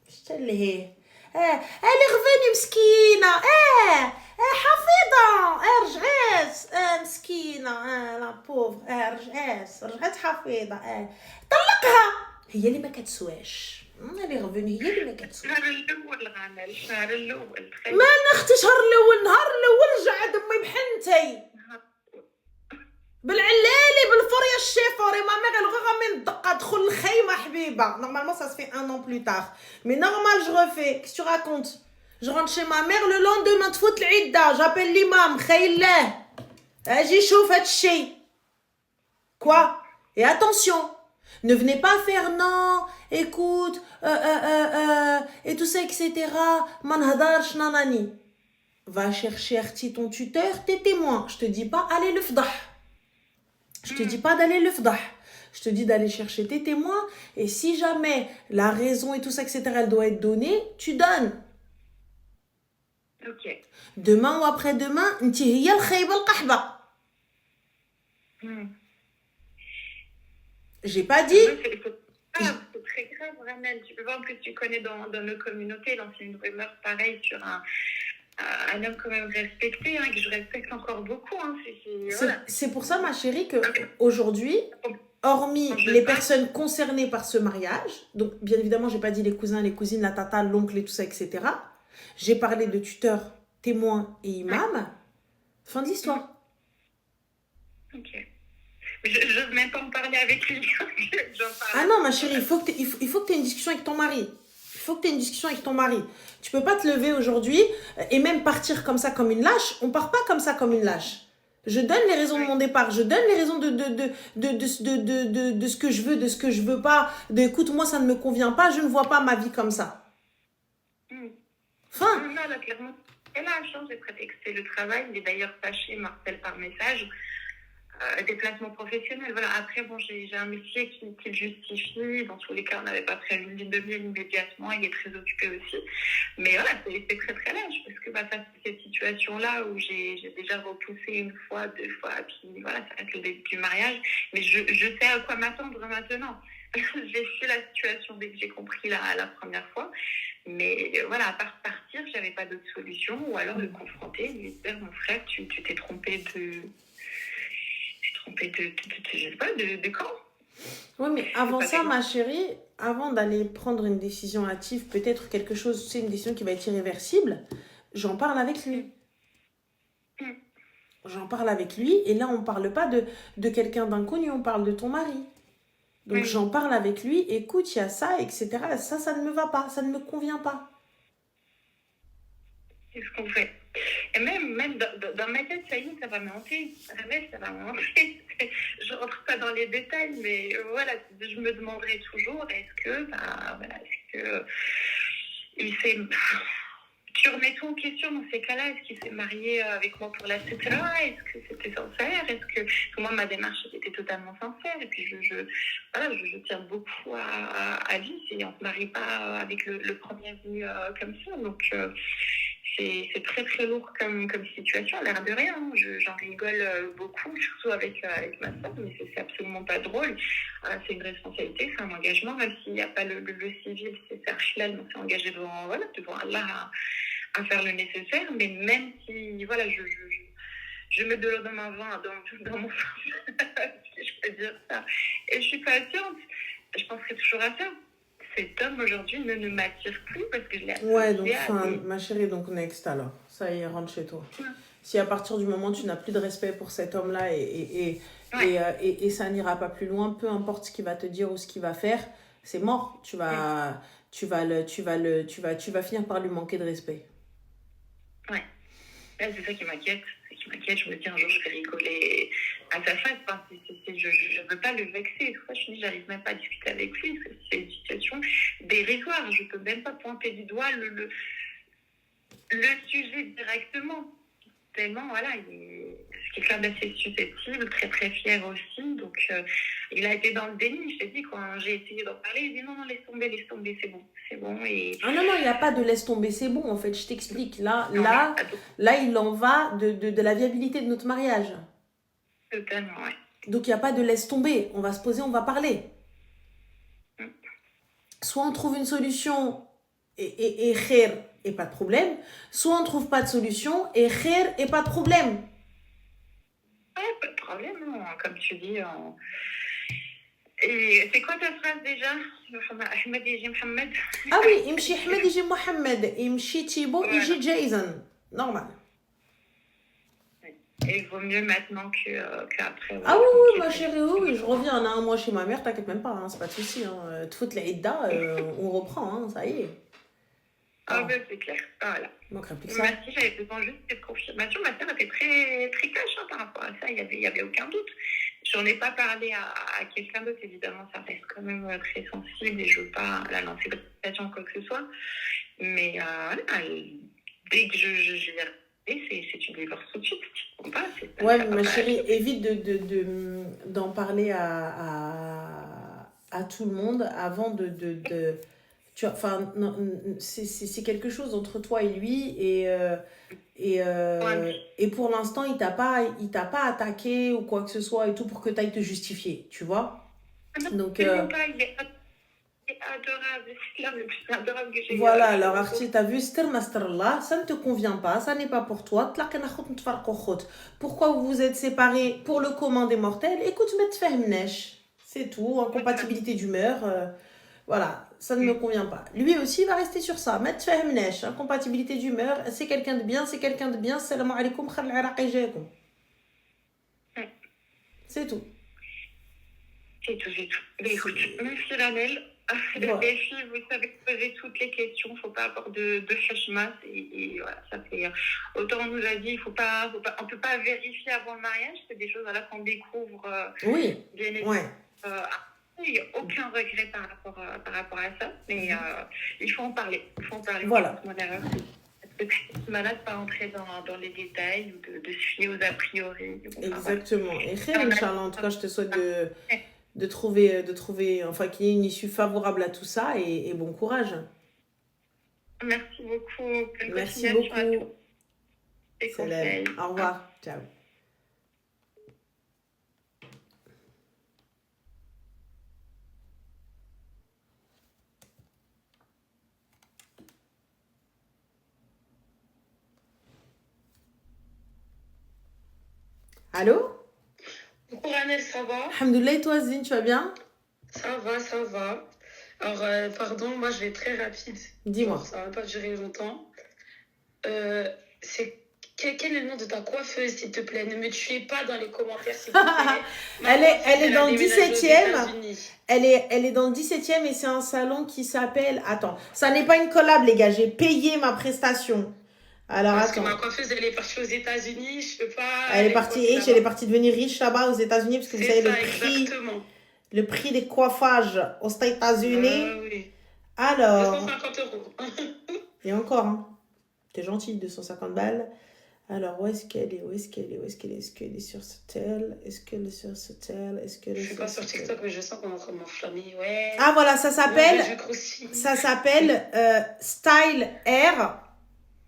شتا اللي هي اللي غفاني مسكينه حفيظه رجعات مسكينه لا بوف رجعات حفيظه طلقها هي اللي ما كتسواش اللي غفاني هي اللي ما كتسواش الشهر الاول ما نختي نهار الاول رجع دمي بحنتي بالعلالي بالفوريا الشيفوري ماما قال غا من الدقه دخل الخيمه حبيبه نورمالمون ça se fait 1 an plus tard mais normal je refais qu'est-ce que tu racontes je rentre chez ma mère le lendemain تفوت العده j'appelle l'imam خيلاه اجي شوف هاد الشيء quoi et attention ne venez pas faire non écoute et tout ça etc ما نهضرش ناناني va chercher Arti ton tuteur tes témoins je te dis pas allez le fdah je te dis pas d'aller le fdah je te dis d'aller chercher tes témoins et si jamais la raison et tout ça etc elle doit être donnée tu donnes ok demain ou après-demain انت هي الخايبه القحبه j'ai pas dit c'est très grave vraiment tu peux voir que tu connais dans nos communautés lancer une rumeur pareille sur un homme quand même respecté, hein, que je respecte encore beaucoup. Hein, voilà. C'est pour ça, ma chérie, qu'aujourd'hui, hormis les personnes concernées par ce mariage, donc bien évidemment, j'ai pas dit les cousins, les cousines, la tata, l'oncle et tout ça, etc. J'ai parlé de tuteurs, témoins et imams. Fin de l'histoire. Ok. Je n'ose même pas en parler avec lui. Ah non, ma chérie, il faut que tu aies une discussion avec ton mari. Il faut que tu aies une discussion avec ton mari. Tu peux pas te lever aujourd'hui et même partir comme ça comme une lâche. On part pas comme ça comme une lâche. Je donne les raisons de mon départ. Je donne les raisons de ce que je veux, de ce que je veux pas. Écoute, moi, ça ne me convient pas. Je ne vois pas ma vie comme ça. Fin. Non, là, clairement, elle a la chance de prétexter le travail. Il est d'ailleurs fâché, Marcel, par message. Déplacement professionnel. Voilà. Après, bon, j'ai un métier qui le justifie. Dans tous les cas, on n'avait pas prévu une ligne de mille immédiatement. Il est très occupé aussi. Mais voilà, c'est très très large parce que face à cette situation-là où j'ai déjà repoussé une fois, 2 fois, puis voilà, ça reste le début du mariage. Mais je sais à quoi m'attendre maintenant. J'ai su la situation dès que j'ai compris la première fois. Mais voilà, à part partir, j'avais pas d'autre solution. Ou alors de confronter, lui dire, mon frère, tu t'es trompé de... je sais pas, de quand. Oui, mais avant ça, ma chérie, avant d'aller prendre une décision hâtive, peut-être quelque chose, c'est une décision qui va être irréversible, j'en parle avec lui. J'en parle avec lui, et là, on parle pas de quelqu'un d'inconnu, on parle de ton mari. Donc, j'en parle avec lui, écoute, il y a ça, etc. Ça ne me va pas, ça ne me convient pas. C'est ce qu'on fait. Et même dans ma tête, ça va monter. Ça va monter. Je rentre pas dans les détails, mais voilà, je me demanderai toujours, est-ce que il s'est... Tu remets tout en question dans ces cas-là. Est-ce qu'il s'est marié avec moi pour la sutura? Est-ce que c'était sincère? Est-ce que moi, ma démarche était totalement sincère? Et puis, je tiens beaucoup à lui. On ne se marie pas avec le premier venu comme ça. Donc, c'est très très lourd comme situation, à l'air de rien. J'en rigole beaucoup, surtout avec ma soeur, mais c'est absolument pas drôle. C'est une responsabilité, c'est un engagement, même s'il n'y a pas le civil, c'est archilal, on s'est engagé devant Allah à faire le nécessaire. Mais même si, voilà, je mets de l'eau dans ma vin, dans mon sang, si je peux dire ça, et je suis patiente, je penserai toujours à ça. Cet homme aujourd'hui ne m'attire plus parce que je l'ai associé. Ouais, donc ma chérie, donc next alors. Ça y est, rentre chez toi. Si à partir du moment où tu n'as plus de respect pour cet homme-là et ça n'ira pas plus loin, peu importe ce qu'il va te dire ou ce qu'il va faire, c'est mort. Tu vas finir par lui manquer de respect. Ouais. Ouais, c'est ça qui m'inquiète. C'est qui m'inquiète. Je me dis un jour, je vais rigoler à sa face. Enfin, je ne veux pas le vexer. Tout ça, je me dis, j'arrive même pas à discuter avec lui. C'est une situation dérisoire. Je ne peux même pas pointer du doigt le sujet directement. Tellement, voilà, c'est quelqu'un d'assez susceptible, très très fier aussi. Donc, il a été dans le déni. Je t'ai dit, quand j'ai essayé d'en parler, il dit non, non, laisse tomber, c'est bon. C'est bon. Et... Ah non, non, il n'y a pas de laisse tomber, c'est bon, en fait, je t'explique. Là, il en va de la viabilité de notre mariage. Totalement, ouais. Donc, il n'y a pas de laisse tomber. On va se poser, on va parler. Soit on trouve une solution et khair et pas de problème, soit on ne trouve pas de solution et khair et pas de problème. Ouais, pas de problème, non. Comme tu dis. Et c'est quoi ta phrase déjà? Ahmed يجي محمد. Ah oui, يمشي Ahmed يجي Mohamed, يمشي Thibaut يجي Jason. Normal. Et il vaut mieux maintenant qu'après. Ah oui, ma chérie, oui, je reviens. On a un mois chez ma mère, t'inquiète même pas, hein, c'est pas de souci. Te foutre la Idda, on reprend, hein, ça y est. Ah ben c'est clair, voilà. Manquerait plus que ça. Merci, j'avais besoin juste de cette confirmation. Ma soeur était très, très cash par rapport à ça, il y avait aucun doute. J'en ai pas parlé à quelqu'un d'autre, évidemment, ça reste quand même très sensible et je veux pas la lancer de situation ou quoi que ce soit. Mais voilà, dès que je vais c'est une divorce tout de suite. Ouais, mais ma chérie, évite d'en parler à tout le monde avant tu vois, enfin, c'est quelque chose entre toi et lui et pour l'instant, il t'a pas attaqué ou quoi que ce soit et tout pour que tu ailles te justifier, tu vois. Donc, il est adorable, c'est l'homme le plus adorable que j'ai eu. Voilà, alors Archie, t'as vu, ça ne te convient pas, ça n'est pas pour toi. Pourquoi vous vous êtes séparés pour le commun des mortels? Écoute, c'est tout, incompatibilité d'humeur, voilà, ça ne me convient pas. Lui aussi va rester sur ça, incompatibilité d'humeur, c'est quelqu'un de bien, salam alaikum, c'est tout. C'est tout. Mais écoute, merci Ranel. Les filles, vous savez poser toutes les questions, il ne faut pas avoir de hashmas et voilà, ça fait. Autant on nous a dit, on ne peut pas vérifier avant le mariage, c'est des choses là qu'on découvre. Oui. Bien évidemment. Il n'y a aucun regret par rapport à ça, mais il faut en parler. Voilà. Mon erreur, c'est malade pas entrer dans les détails ou de se fier aux a priori. Exactement. Et khair, Inch'Allah, en tout cas, je te souhaite de trouver, enfin, qu'il y ait une issue favorable à tout ça et bon courage. Merci beaucoup. Merci beaucoup. Salam. Au revoir. Ciao. Allô? Coucou Ranel, ça va? Alhamdoulilah, et toi, Zine, tu vas bien? Ça va. Alors, pardon, moi je vais être très rapide. Dis-moi. Genre, ça va pas durer longtemps. Quel est le nom de ta coiffeuse, s'il te plaît? Ne me tuez pas dans les commentaires, s'il te plaît. Elle est dans le 17e. Elle est dans le 17e et c'est un salon qui s'appelle... Attends, ça n'est pas une collab, les gars. J'ai payé ma prestation. Alors, parce attends. que ma coiffeuse, elle est partie aux États-Unis, je peux pas. Elle est partie devenir riche là-bas aux États-Unis parce que vous savez le prix des coiffages aux États-Unis. Oui. Alors. 250 €. Et encore, hein. T'es gentil, 250 balles. Alors, où est-ce qu'elle est? Est-ce qu'elle est sur ce tel? Je suis pas sur TikTok, mais je sens qu'on est en train de m'enflammer. Ouais. Ah, voilà, ça s'appelle Style Air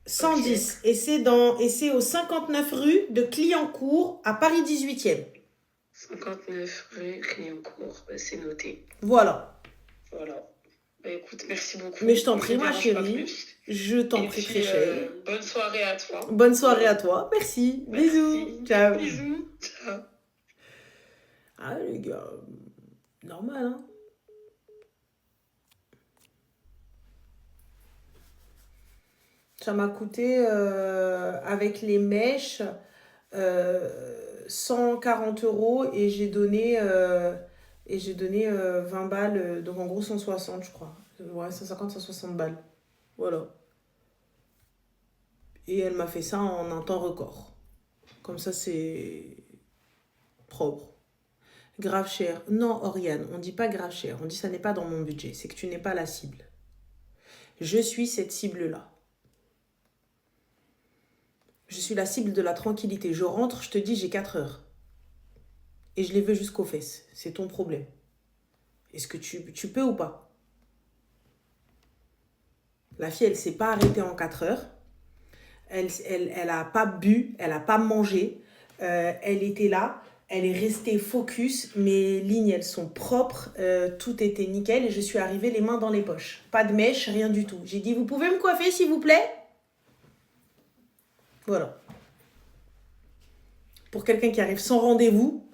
110. Okay. Et c'est au 59 rue de Clignancourt à Paris 18e. 59 rue Clignancourt, c'est noté. Voilà. Bah, écoute, merci beaucoup. Mais je t'en prie, ma chérie. Je t'en prie, très chérie. Bonne soirée à toi. Bonne soirée à toi. Merci. Bisous. Ciao. Bisous. Ciao. Ah, les gars. Normal, hein. Ça m'a coûté, avec les mèches, 140 € et j'ai donné 20 balles, donc en gros 160, je crois. Ouais, 150, 160 balles. Voilà. Et elle m'a fait ça en un temps record. Comme ça, c'est propre. Grave cher. Non, Oriane, on dit pas grave cher. On dit ça n'est pas dans mon budget. C'est que tu n'es pas la cible. Je suis cette cible-là. Je suis la cible de la tranquillité. Je rentre, je te dis, j'ai 4 heures. Et je les veux jusqu'aux fesses. C'est ton problème. Est-ce que tu peux ou pas? La fille, elle ne s'est pas arrêtée en 4 heures. Elle a pas bu, elle a pas mangé. Elle était là, elle est restée focus. Mes lignes, elles sont propres. Tout était nickel. Et je suis arrivée les mains dans les poches. Pas de mèche, rien du tout. J'ai dit, vous pouvez me coiffer, s'il vous plaît? Voilà. Pour quelqu'un qui arrive sans rendez-vous,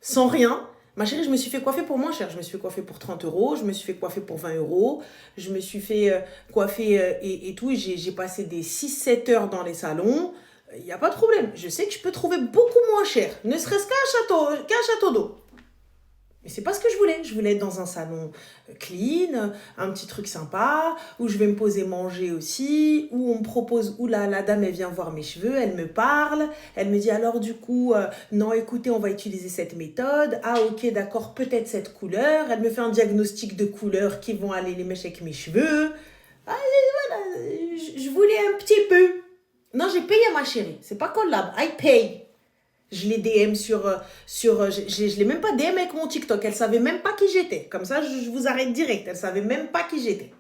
sans rien. Ma chérie, je me suis fait coiffer pour moins cher. Je me suis fait coiffer pour 30 euros. Je me suis fait coiffer pour 20 euros. Je me suis fait coiffer et tout. J'ai passé des 6-7 heures dans les salons. Il n'y a pas de problème. Je sais que je peux trouver beaucoup moins cher. Ne serait-ce qu'un château d'eau. Mais c'est pas ce que je voulais. Je voulais être dans un salon clean, un petit truc sympa, où je vais me poser manger aussi, où on me propose, où la dame, elle vient voir mes cheveux, elle me parle, elle me dit alors du coup, non écoutez, on va utiliser cette méthode, ah ok d'accord, peut-être cette couleur, elle me fait un diagnostic de couleurs qui vont aller les mèches avec mes cheveux. Ah, voilà, je voulais un petit peu. Non, j'ai payé ma chérie, c'est pas collab, I pay. Je l'ai DM je l'ai même pas DM avec mon TikTok. Elle savait même pas qui j'étais. Comme ça, je vous arrête direct. Elle savait même pas qui j'étais.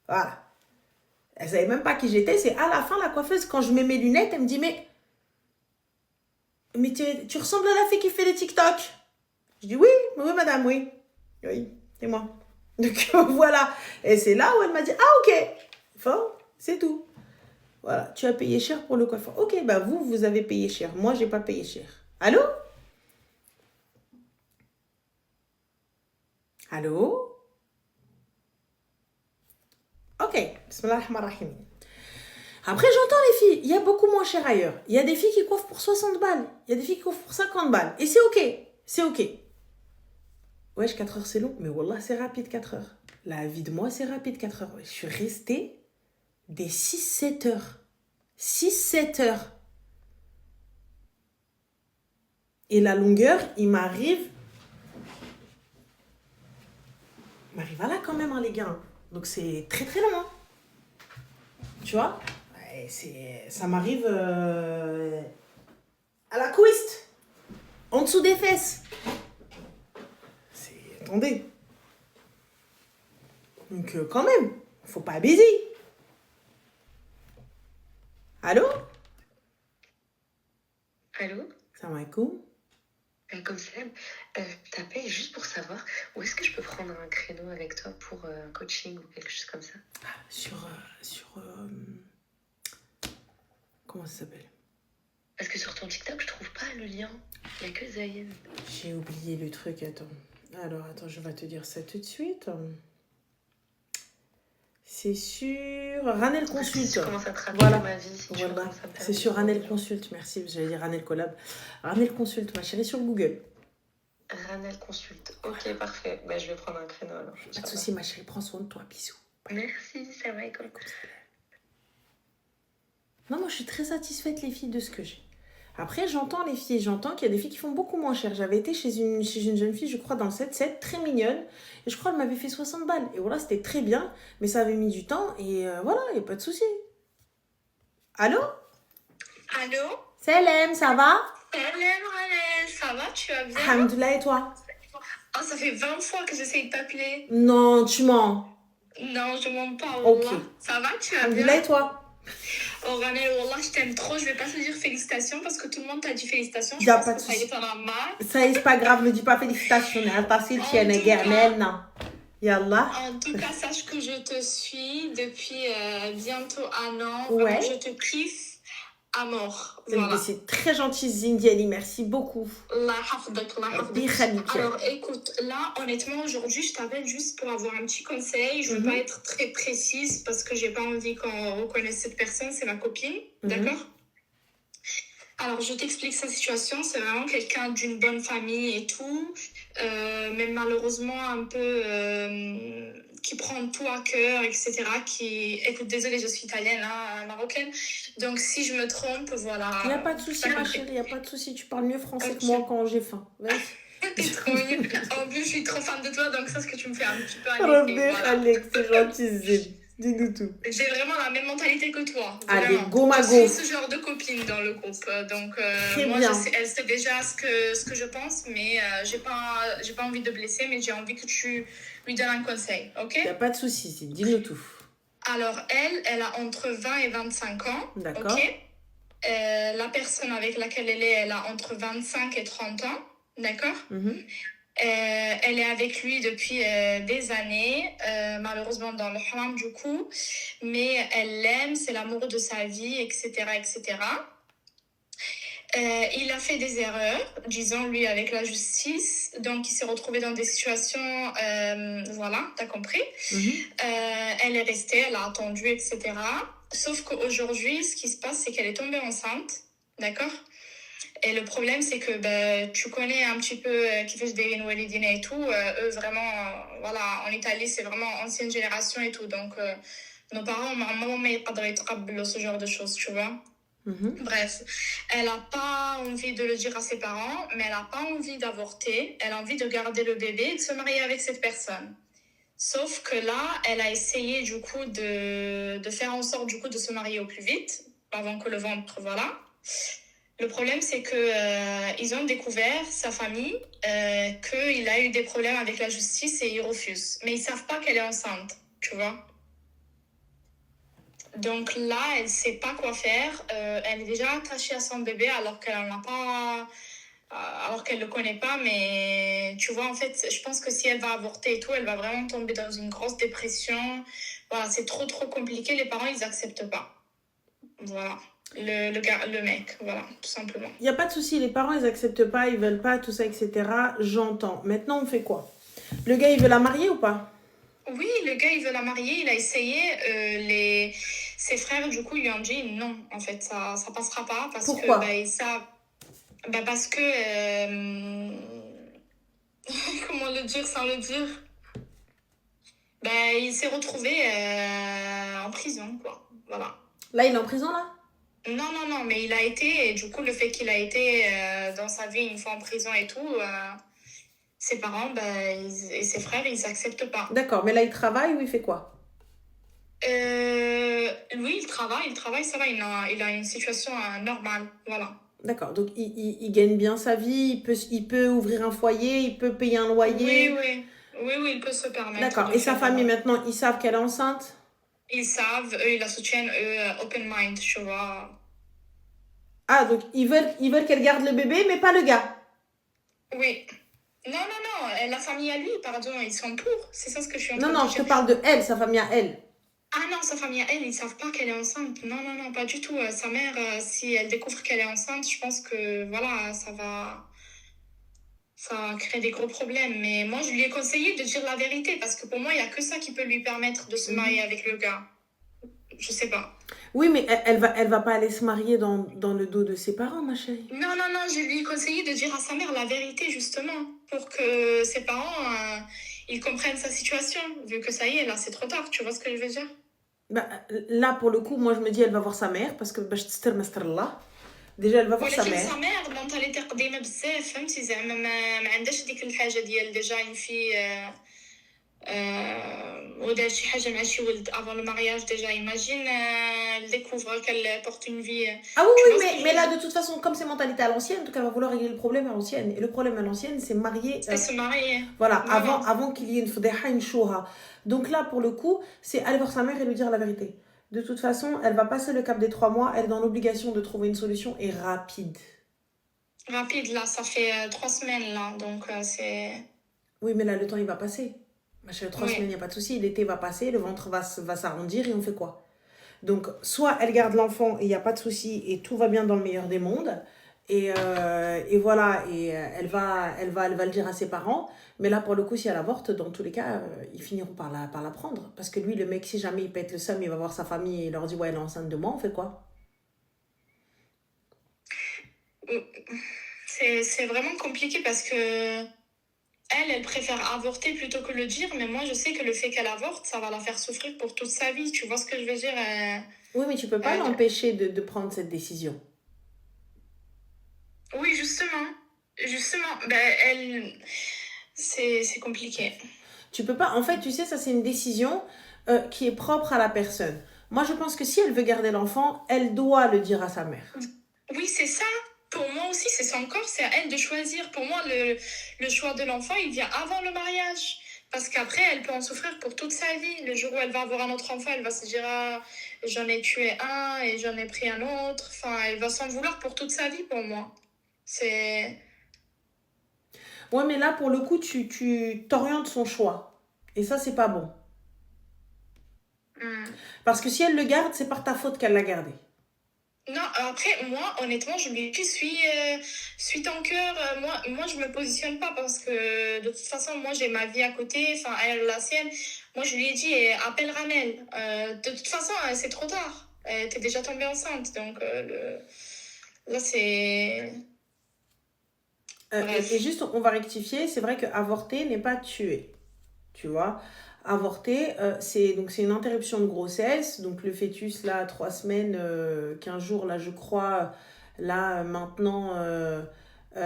Voilà. Elle savait même pas qui j'étais. C'est à la fin, la coiffeuse, quand je mets mes lunettes, elle me dit, mais tu ressembles à la fille qui fait les TikTok. Je dis, oui, madame, oui. Oui, c'est moi. Donc, voilà. Et c'est là où elle m'a dit, ah, ok. Enfin, c'est tout. Voilà, tu as payé cher pour le coiffeur. Ok, bah vous avez payé cher. Moi, j'ai pas payé cher. Allô? Allô? Ok. Bismillah ar-Rahman ar-Rahim. Après, j'entends les filles. Il y a beaucoup moins cher ailleurs. Il y a des filles qui coiffent pour 60 balles. Il y a des filles qui coiffent pour 50 balles. Et c'est ok. C'est ok. Wesh, 4 heures, c'est long. Mais wallah, c'est rapide, 4 heures. La vie de moi, c'est rapide, 4 heures. Je suis restée des 6-7 heures. 6-7 heures. Et la longueur, il m'arrive à là quand même, hein, les gars. Donc c'est très très long. Hein. Tu vois? Ça m'arrive à la cuisse. En dessous des fesses. Attendez. Donc quand même, faut pas abuser. Allô? Allô? Salam alaikum. Comme Salam, je t'appelle juste pour savoir où est-ce que je peux prendre un créneau avec toi pour un coaching ou quelque chose comme ça. Comment ça s'appelle? Parce que sur ton TikTok, je trouve pas le lien. Il n'y a que Zayen. J'ai oublié le truc, attends. Alors, attends, je vais te dire ça tout de suite. C'est sur Ranel Consult. Je commence à te voilà. Ma vie. Si voilà. C'est sur Ranel Consult, merci. J'allais dire Ranel Collab. Ranel Consult, ma chérie, sur Google. Ranel Consult. Ok, parfait. Bah, je vais prendre un créneau alors. Pas de soucis, ma chérie. Prends soin de toi. Bisous. Merci, ça va. Comme ça. Non, moi, je suis très satisfaite, les filles, de ce que j'ai. Après, j'entends les filles, j'entends qu'il y a des filles qui font beaucoup moins cher. J'avais été chez une jeune fille, je crois, dans le 7-7, très mignonne. Et je crois qu'elle m'avait fait 60 balles. Et voilà, c'était très bien, mais ça avait mis du temps. Et voilà, il n'y a pas de souci. Allô? Allô? Salam, ça va? Salam, Ranel, ça va? Tu vas bien? Alhamdoulilah, et toi? Oh, ça fait 20 fois que j'essaye de t'appeler. Non, tu mens. Non, je mens pas. Ok. Wallah. Ça va? Tu vas bien? Alhamdoulilah, et toi? Oh, Ranel, Wallah, je t'aime trop. Je vais pas te dire félicitations parce que tout le monde t'a dit félicitations. Je Y a pense pas que de ça y souci. est, t'en as marre. Ça y est, c'est pas grave, me dis pas félicitations. Non. Yallah. En tout cas, sache que je te suis depuis bientôt 1 an. Ouais. Vraiment, je te kiffe à mort. Voilà. C'est très gentil, Zindiali. Merci beaucoup. Allah hafdak, Allah hafdak. Alors écoute, là honnêtement aujourd'hui je t'appelle juste pour avoir un petit conseil. Je veux pas être très précise parce que j'ai pas envie qu'on reconnaisse cette personne, c'est ma copine, d'accord? Alors je t'explique sa situation, c'est vraiment quelqu'un d'une bonne famille et tout, mais malheureusement un peu qui prend tout à cœur, etc. Écoute, désolée, je suis italienne, hein, marocaine. Donc, si je me trompe, voilà. Il n'y a pas de souci, ma chérie, il n'y a pas de souci. Tu parles mieux français que moi quand j'ai faim. Vas-y. T'es trop mignonne. En plus, je suis trop fan de toi, donc c'est ce que tu me fais un petit peu Robert, voilà. Alex, c'est gentil, Zed. Dis-nous tout. J'ai vraiment la même mentalité que toi. Allez, Vraiment. go ma Je go. suis ce genre de copine dans le groupe. Donc, Très moi, bien. elle sait déjà ce que je pense, mais j'ai pas envie de blesser, mais j'ai envie que tu lui donnes un conseil, ok? Il n'y a pas de souci, Zed. Dis-nous tout. Alors, elle a entre 20 et 25 ans. D'accord. Ok. La personne avec laquelle elle a entre 25 et 30 ans. D'accord. Mhm. Elle est avec lui depuis des années, malheureusement dans le haram du coup, mais elle l'aime, c'est l'amour de sa vie, etc., etc. Il a fait des erreurs, disons, lui, avec la justice. Donc, il s'est retrouvé dans des situations... voilà, t'as compris. Mhm. Elle est restée, elle a attendu, etc. Sauf qu'aujourd'hui, ce qui se passe, c'est qu'elle est tombée enceinte. D'accord? Et le problème, c'est que tu connais un petit peu qui fait des Walidine et tout. Eux, vraiment, voilà, en Italie, c'est vraiment ancienne génération et tout. Donc, nos parents, maman, mais pas ce genre de choses, tu vois. Mhm. Bref, elle n'a pas envie de le dire à ses parents, mais elle n'a pas envie d'avorter. Elle a envie de garder le bébé et de se marier avec cette personne. Sauf que là, elle a essayé du coup de faire en sorte du coup de se marier au plus vite, avant que le ventre, voilà. Le problème, c'est que ils ont découvert, sa famille, qu'il a eu des problèmes avec la justice et ils refusent. Mais ils savent pas qu'elle est enceinte, tu vois. Donc là, elle sait pas quoi faire. Elle est déjà attachée à son bébé alors qu'elle en a pas, alors qu'elle le connaît pas. Mais tu vois, en fait, je pense que si elle va avorter et tout, elle va vraiment tomber dans une grosse dépression. Voilà, c'est trop compliqué. Les parents, ils acceptent pas. Voilà. Le mec, voilà, tout simplement. Il n'y a pas de souci, les parents, ils acceptent pas, ils veulent pas, tout ça, etc. J'entends. Maintenant, on fait quoi? Le gars, il veut la marier ou pas? Oui, le gars, il veut la marier, il a essayé. Ses frères, du coup, lui ont dit non, en fait, ça passera pas. Parce Pourquoi? que, ils savent... parce que... comment le dire sans le dire? Il s'est retrouvé en prison, quoi. Voilà. Là, il est en prison, là? Non, mais il a été, et du coup, le fait qu'il a été dans sa vie une fois en prison et tout, ses parents et ses frères, ils s'acceptent pas. D'accord, mais là, il travaille ou il fait quoi? Lui, il travaille, ça va, il a une situation normale, voilà. D'accord, donc il gagne bien sa vie, il peut ouvrir un foyer, il peut payer un loyer. Oui, il peut se permettre. D'accord, et sa famille, maintenant, ils savent qu'elle est enceinte? Ils savent, eux, ils la soutiennent, eux, open mind, tu vois. Ah, donc ils veulent qu'elle garde le bébé, mais pas le gars. Oui. Non, la famille à lui, pardon, ils sont pour. C'est ça ce que je suis en train de Non, dire. je te parle de elle, sa famille à elle. Ah non, sa famille à elle, ils savent pas qu'elle est enceinte. Non, pas du tout. Sa mère, si elle découvre qu'elle est enceinte, je pense que, voilà, ça va créer des gros problèmes. Mais moi, je lui ai conseillé de dire la vérité, parce que pour moi, il n'y a que ça qui peut lui permettre de se marier avec le gars. Je sais pas. Oui, mais elle va pas aller se marier dans le dos de ses parents, ma chérie. Non, je lui ai conseillé de dire à sa mère la vérité, justement, pour que ses parents, ils comprennent sa situation, vu que ça y est, là, c'est trop tard, tu vois ce que je veux dire? Là, pour le coup, moi, je me dis, elle va voir sa mère, parce que déjà, elle va voir sa mère. sa mère, mentalité قديمة بزاف, فهمتي زعما ما عندهاش ديك الحاجة ديال ديجا une fille ودار شي حاجة مع شي ولد avant le mariage déjà, imagine elle découvre qu'elle porte une vie. Ah oui, mais là, de toute façon, comme c'est mentalité à l'ancienne, donc elle va vouloir régler le problème à l'ancienne. Et le problème à l'ancienne, c'est marier. C'est se marier. Voilà, avant qu'il y ait une fdeha, une shoura. Donc là, pour le coup, c'est aller voir sa mère et lui dire la vérité. De toute façon, elle va passer le cap des 3 mois, elle est dans l'obligation de trouver une solution et rapide. Rapide, là, ça fait 3 semaines, là, donc c'est... Oui, mais là, le temps, il va passer. Ma chérie, 3 semaines, il n'y a pas de souci. L'été va passer, le ventre va s'arrondir et on fait quoi? Donc, soit elle garde l'enfant et il n'y a pas de souci et tout va bien dans le meilleur des mondes. Et voilà, et elle va le dire à ses parents. Mais là, pour le coup, si elle avorte, dans tous les cas, ils finiront par la prendre. Parce que lui, le mec, si jamais il pète le seum, il va voir sa famille et il leur dit, ouais, elle est enceinte de moi, on fait quoi? C'est vraiment compliqué parce que elle préfère avorter plutôt que le dire, mais moi, je sais que le fait qu'elle avorte, ça va la faire souffrir pour toute sa vie. Tu vois ce que je veux dire? Oui, mais tu peux pas l'empêcher de prendre cette décision. Oui, justement. C'est compliqué. Tu peux pas. En fait, tu sais, ça, c'est une décision qui est propre à la personne. Moi, je pense que si elle veut garder l'enfant, elle doit le dire à sa mère. Oui, c'est ça. Pour moi aussi, c'est son corps, c'est à elle de choisir. Pour moi, le choix de l'enfant, il vient avant le mariage. Parce qu'après, elle peut en souffrir pour toute sa vie. Le jour où elle va avoir un autre enfant, elle va se dire, ah, j'en ai tué un et j'en ai pris un autre. Enfin, elle va s'en vouloir pour toute sa vie, pour moi. C'est... Ouais, mais là, pour le coup, tu t'orientes son choix. Et ça, c'est pas bon. Parce que si elle le garde, c'est par ta faute qu'elle l'a gardé. Non, après, moi, honnêtement, je lui dis, suis ton cœur. Moi, je me positionne pas parce que de toute façon, moi, j'ai ma vie à côté. Enfin, elle, la sienne. Moi, je lui ai dit, appelle Ramel. De toute façon, c'est trop tard. T'es déjà tombée enceinte. Donc, là, c'est... Et juste, on va rectifier. C'est vrai que avorter n'est pas tuer. Tu vois, avorter, c'est une interruption de grossesse. Donc, le fœtus, là, 3 semaines, 15 jours, là, je crois, là, maintenant, il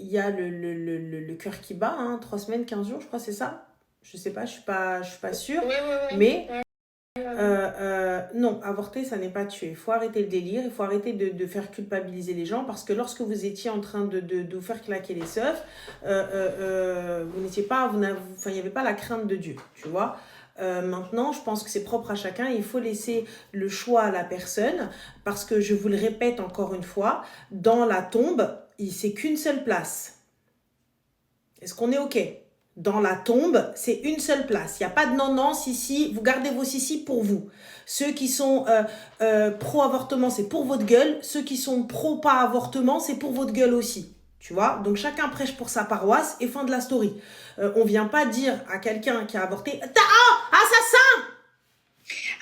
y a le cœur qui bat, hein, 3 semaines, 15 jours, je crois, c'est ça. Je sais pas, je suis pas sûre. Oui. Mais... non, avorter, ça n'est pas tuer. Il faut arrêter le délire, il faut arrêter de faire culpabiliser les gens parce que lorsque vous étiez en train de vous faire claquer les seufs, vous n'étiez pas, il n'y avait pas la crainte de Dieu, tu vois. Maintenant, je pense que c'est propre à chacun. Il faut laisser le choix à la personne parce que, je vous le répète encore une fois, dans la tombe, c'est qu'une seule place. Est-ce qu'on est OK ? Dans la tombe, c'est une seule place. Il n'y a pas de non, si, vous gardez vos si pour vous. Ceux qui sont pro-avortement, c'est pour votre gueule. Ceux qui sont pro-pas-avortement, c'est pour votre gueule aussi. Tu vois? Donc, chacun prêche pour sa paroisse et fin de la story. On ne vient pas dire à quelqu'un qui a avorté « assassin !»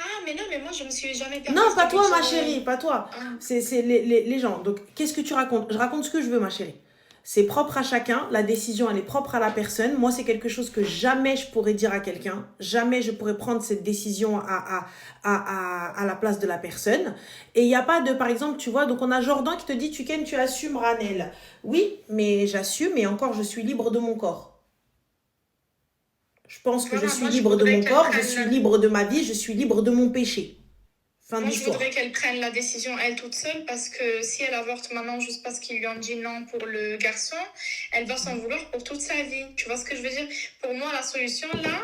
Ah, mais non, mais moi, je me suis jamais permis... Non, pas toi, ma chérie, pas toi. C'est les gens. Donc, qu'est-ce que tu racontes? Je raconte ce que je veux, ma chérie. C'est propre à chacun, la décision elle est propre à la personne. Moi c'est quelque chose que jamais je pourrais dire à quelqu'un, jamais je pourrais prendre cette décision à la place de la personne. Et il n'y a pas de, par exemple, tu vois, donc on a Jordan qui te dit, tu assumes Ranel. Oui, mais j'assume et encore je suis libre de mon corps. Je pense que je suis libre de mon corps, je suis libre de ma vie, je suis libre de mon péché. Moi, je voudrais qu'elle prenne la décision elle toute seule parce que si elle avorte maintenant juste parce qu'ils lui ont dit non pour le garçon, elle va s'en vouloir pour toute sa vie. Tu vois ce que je veux dire? Pour moi, la solution là,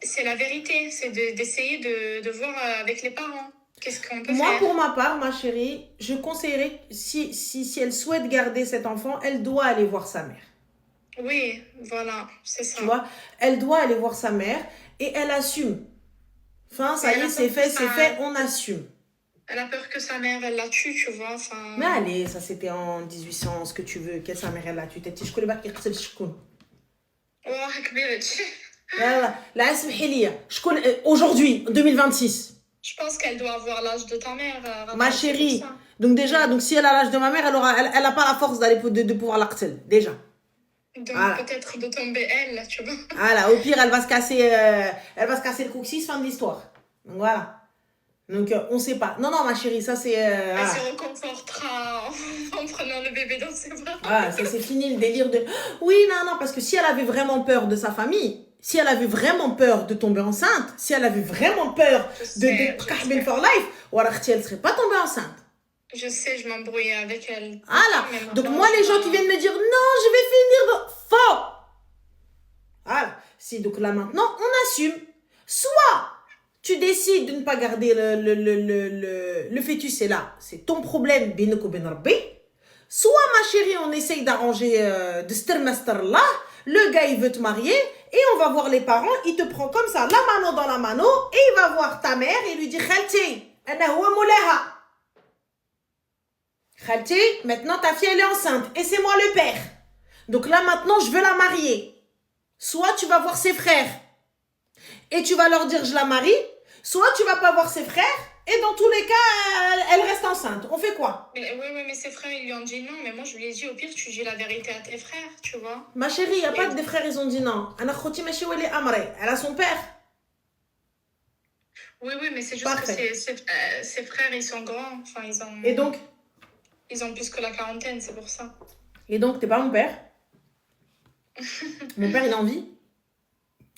c'est la vérité. C'est d'essayer de voir avec les parents. Qu'est-ce qu'on peut faire? Moi, pour ma part, ma chérie, je conseillerais, si elle souhaite garder cet enfant, elle doit aller voir sa mère. Oui, voilà, c'est ça. Tu vois, elle doit aller voir sa mère et elle assume. Enfin, ça y est, c'est fait, on assume. Elle a peur que sa mère, elle la tue, tu vois. Enfin... Mais allez, ça c'était en 1800, ce que tu veux, que sa mère, elle la tue. T'as dit, je connais pas qui c'est le chikoun. Oh, كبيرة. Là, aujourd'hui, en 2026. Je pense qu'elle doit avoir l'âge de ta mère. Ma chérie. Donc déjà, si elle a l'âge de ma mère, elle a pas la force de pouvoir l'acter, déjà. Donc peut-être de tomber elle, tu vois. Voilà, au pire, elle va se casser le coccyx, fin de l'histoire. Donc voilà. Donc on sait pas. Non, ma chérie, ça c'est... Elle se reconfortera en prenant le bébé dans ses bras. Ah, ça c'est fini le délire de... Oui, non, parce que si elle avait vraiment peur de sa famille, si elle avait vraiment peur de tomber enceinte, si elle avait vraiment peur de Kahbel for life, ou alors elle serait pas tombée enceinte. Je sais, je m'embrouillais avec elle. Voilà. Donc moi, les gens qui viennent me dire, non, je vais finir de... Faux. Voilà. Donc là, maintenant, on assume. Soit tu décides de ne pas garder le fœtus, c'est là. C'est ton problème, binoko ben rabbi. Soit, ma chérie, on essaye d'arranger de stermaster là. Le gars, il veut te marier. Et on va voir les parents. Il te prend comme ça, la mano dans la mano. Et il va voir ta mère et lui dit, Khalti, ana huwa moulaha. Khalti, maintenant ta fille elle est enceinte et c'est moi le père. Donc là maintenant je veux la marier. Soit tu vas voir ses frères et tu vas leur dire je la marie, soit tu vas pas voir ses frères, et dans tous les cas, elle reste enceinte. On fait quoi? Mais ses frères, ils lui ont dit non, mais moi, je lui ai dit, au pire, tu dis la vérité à tes frères, tu vois. Ma chérie, il n'y a pas des frères, ils ont dit non. Anna Khoti Machi Wali Amre. Elle a son père. Oui, mais c'est juste Parfait. que ses frères, ils sont grands. Enfin, Et donc? Ils ont plus que la quarantaine, c'est pour ça. Et donc, t'es pas mon père? Mon père, il a envie.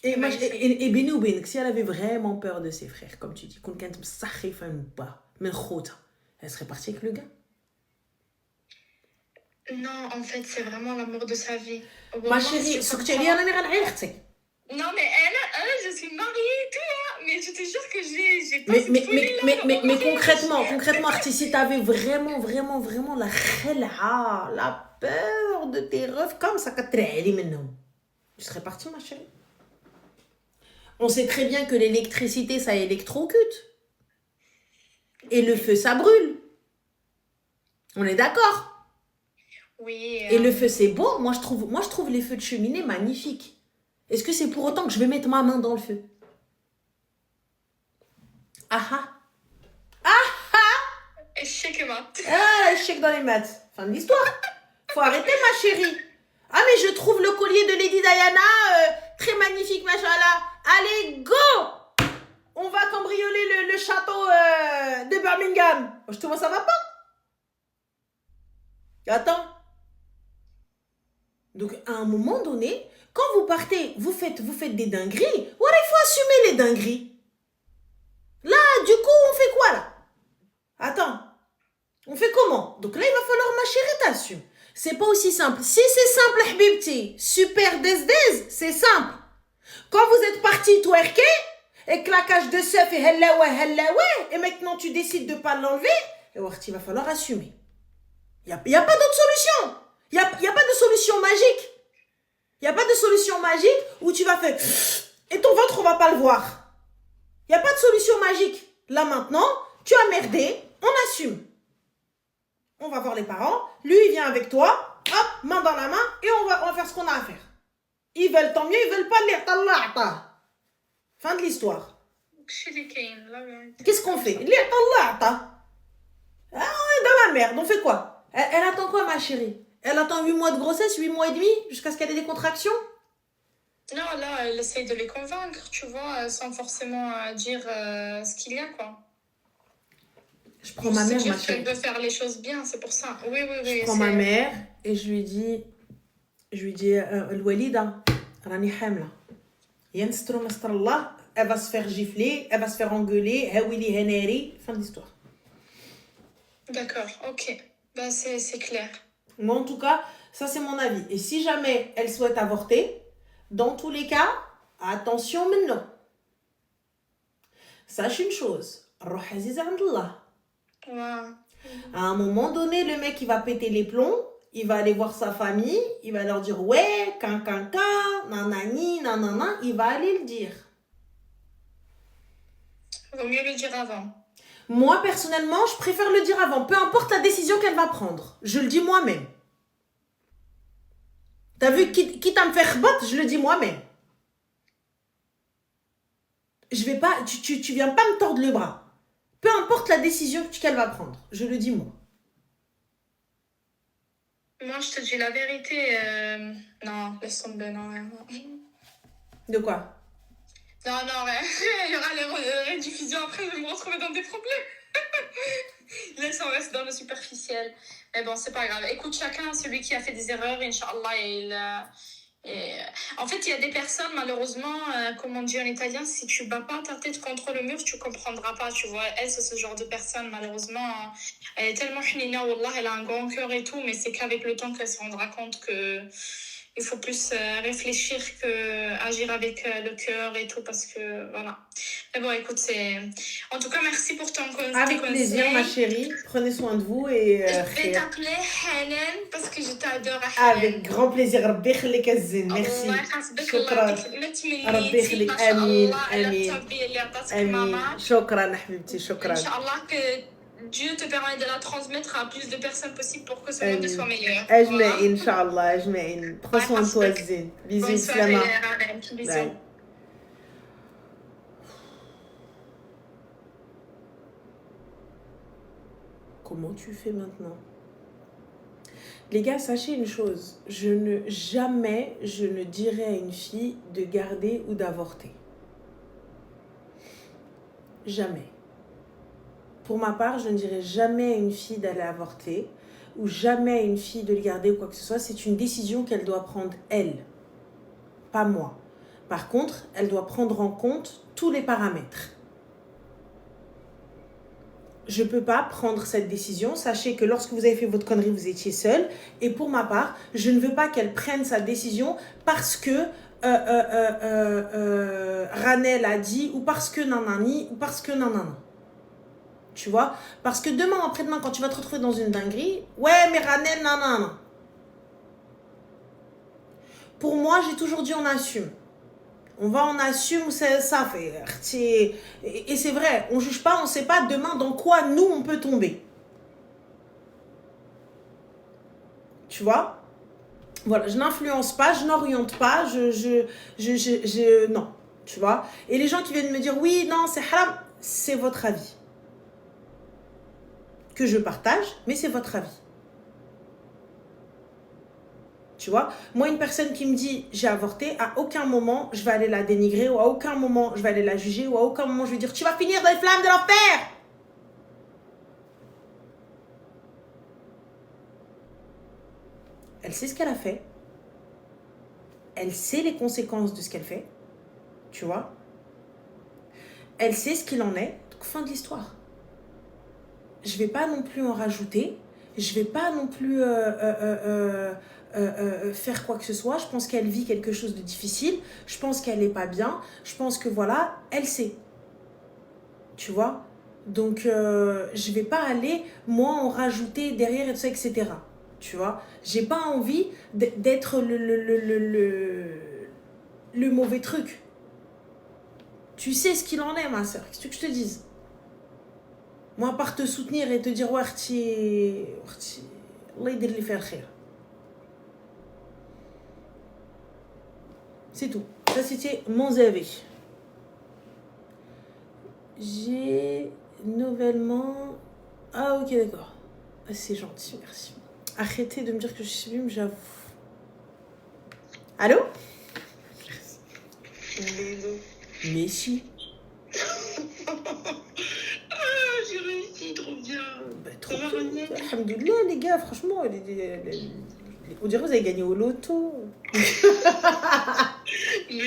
Et moi, et Beni ou Benek, si elle avait vraiment peur de ses frères, comme tu dis, qu'on kent msakhifan ou pas, mais khota, elle serait partie avec le gars. Non, en fait, c'est vraiment l'amour de sa vie. Ma chérie, ce que tu as dit, elle est non, mais elle, je suis mariée et tout, hein. Mais je te jure que j'ai pas cette folie-là. Mais concrètement, Arti, si t'avais vraiment la khela, la peur de tes refs, comme ça, maintenant, tu serais partie, ma chérie. On sait très bien que l'électricité, ça électrocute. Et le feu, ça brûle. On est d'accord? Oui. Et le feu, c'est beau. Moi, je trouve les feux de cheminée magnifiques. Est-ce que c'est pour autant que je vais mettre ma main dans le feu? Échec mat. Ah, échec dans les maths. Fin de l'histoire. Faut arrêter, ma chérie. Ah, mais je trouve le collier de Lady Diana très magnifique, machallah. Allez, go! On va cambrioler le château de Birmingham. Je te vois, ça va pas? Attends. Donc, à un moment donné, quand vous partez, vous faites des dingueries. Voilà, il faut assumer les dingueries. Là, du coup, on fait quoi, là? Attends. On fait comment? Donc là, il va falloir, ma chérie, t'assumes. C'est pas aussi simple. Si c'est simple, habibti, super desdez, c'est simple. Quand vous êtes parti twerker, et claquage de seuf et hellaoué, et maintenant tu décides de pas l'enlever, et il va falloir assumer. Il y a pas d'autre solution. Il y a pas de solution magique. Il y a pas de solution magique où tu vas faire et ton ventre, on va pas le voir. Il y a pas de solution magique. Là maintenant, tu as merdé, on assume. On va voir les parents, lui il vient avec toi, hop, main dans la main, et on va faire ce qu'on a à faire. Ils veulent tant mieux, ils veulent pas l'air talata. Fin de l'histoire. Qu'est-ce qu'on fait? L'air talata. Ah, on est dans la merde, on fait quoi? Elle attend quoi, ma chérie? Elle attend 8 mois de grossesse, 8 mois et demi, jusqu'à ce qu'elle ait des contractions? Non, là, elle essaye de les convaincre, tu vois, sans forcément dire ce qu'il y a, quoi. Je prends ma mère, ma chérie. Elle veut faire les choses bien, c'est pour ça. Oui. Je prends ma mère et je lui dis, Walida, rani hamla. Yanstro mastrallah, elle va se faire gifler, elle va se faire engueuler, hawili heneri, fin de l'histoire. D'accord, ok. Ben, c'est clair. Moi, en tout cas, ça c'est mon avis. Et si jamais elle souhaite avorter, dans tous les cas, attention maintenant. Sache une chose, Roh Aziz Andallah. Ouais. À un moment donné, le mec, il va péter les plombs, il va aller voir sa famille, il va leur dire ouais, nanani, nanana, il va aller le dire. Vaut mieux le dire avant. Moi, personnellement, je préfère le dire avant, peu importe la décision qu'elle va prendre. Je le dis moi-même. T'as vu, quitte à me faire battre, je le dis moi-même. Je vais pas, tu viens pas me tordre le bras. Peu importe la décision qu'elle va prendre, je le dis moi. Moi, je te dis la vérité. Non, laisse tomber, non. De quoi? Non, rien. Il y aura les rediffusions après, je vais me retrouver dans des problèmes. Laisse, on reste dans le superficiel. Mais bon, c'est pas grave. Écoute, chacun, celui qui a fait des erreurs, Inch'Allah, en fait, il y a des personnes, malheureusement, comme on dit en italien, si tu bats pas ta tête contre le mur, tu comprendras pas, tu vois. Elle, c'est ce genre de personne, malheureusement. Elle est tellement hnina, wallah, elle a un grand cœur et tout, mais c'est qu'avec le temps qu'elle se rendra compte que il faut plus réfléchir que agir avec le cœur et tout, parce que, voilà. Mais bon, écoute, en tout cas, merci pour ton conseil. Avec plaisir, ma chérie. Prenez soin de vous et... je vais t'appeler Hanan parce que je t'adore, Hanan. Avec grand plaisir. Rabbi يخليك الزين. Merci. شكرا. ربي يخليك. آمين. شكرا حبيبتي. شكرا. Inch'Allah que Dieu te permet de la transmettre à plus de personnes possibles pour que ce monde soit meilleur. أجمعين إن شاء الله أجمعين. Prends soin de toi الزين. Bisous. Bonne soirée, Hanan. Bisous. comment tu fais maintenant? Les gars, sachez une chose, jamais je ne dirai à une fille de garder ou d'avorter. Jamais. Pour ma part, je ne dirai jamais à une fille d'aller avorter ou jamais à une fille de le garder ou quoi que ce soit. C'est une décision qu'elle doit prendre elle, pas moi. Par contre, elle doit prendre en compte tous les paramètres. Je ne peux pas prendre cette décision. Sachez que lorsque vous avez fait votre connerie, vous étiez seul. Et pour ma part, je ne veux pas qu'elle prenne sa décision parce que Ranel a dit ou parce que nanani ou parce que nanana. Tu vois? Parce que demain, après-demain, quand tu vas te retrouver dans une dinguerie, ouais, mais Ranel, nanana. Pour moi, j'ai toujours dit on assume. On assume, ça fait. Et c'est vrai, on ne juge pas, on ne sait pas demain dans quoi nous on peut tomber. Tu vois? Voilà, je n'influence pas, je n'oriente pas, non, tu vois? Et les gens qui viennent me dire, oui, non, c'est haram, c'est votre avis. Que je partage, mais c'est votre avis. Tu vois, moi, une personne qui me dit j'ai avorté, à aucun moment je vais aller la dénigrer, ou à aucun moment je vais aller la juger, ou à aucun moment je vais dire tu vas finir dans les flammes de l'enfer. Elle sait ce qu'elle a fait. Elle sait les conséquences de ce qu'elle fait. Tu vois. Elle sait ce qu'il en est. Donc, fin de l'histoire. Je ne vais pas non plus en rajouter. Je ne vais pas non plus faire quoi que ce soit. Je pense qu'elle vit quelque chose de difficile. Je pense qu'elle n'est pas bien. Je pense que voilà, elle sait. Tu vois. Donc, je ne vais pas aller, moi, en rajouter derrière et tout ça, etc. Tu vois. J'ai pas envie d'être le mauvais truc. Tu sais ce qu'il en est, ma soeur. Qu'est-ce que je te dise? Moi, à part te soutenir et te dire Allah yadir li faire khair. C'est tout. Ça, c'était mon avis. J'ai nouvellement... Ah, ok, d'accord. C'est gentil, merci. Arrêtez de me dire que je suis sublime, j'avoue. Allô? Mais si. J'ai réussi, trop bien. Bah, trop bien. Alhamdoulilah, les gars, franchement, on dirait que vous avez gagné au loto. Mais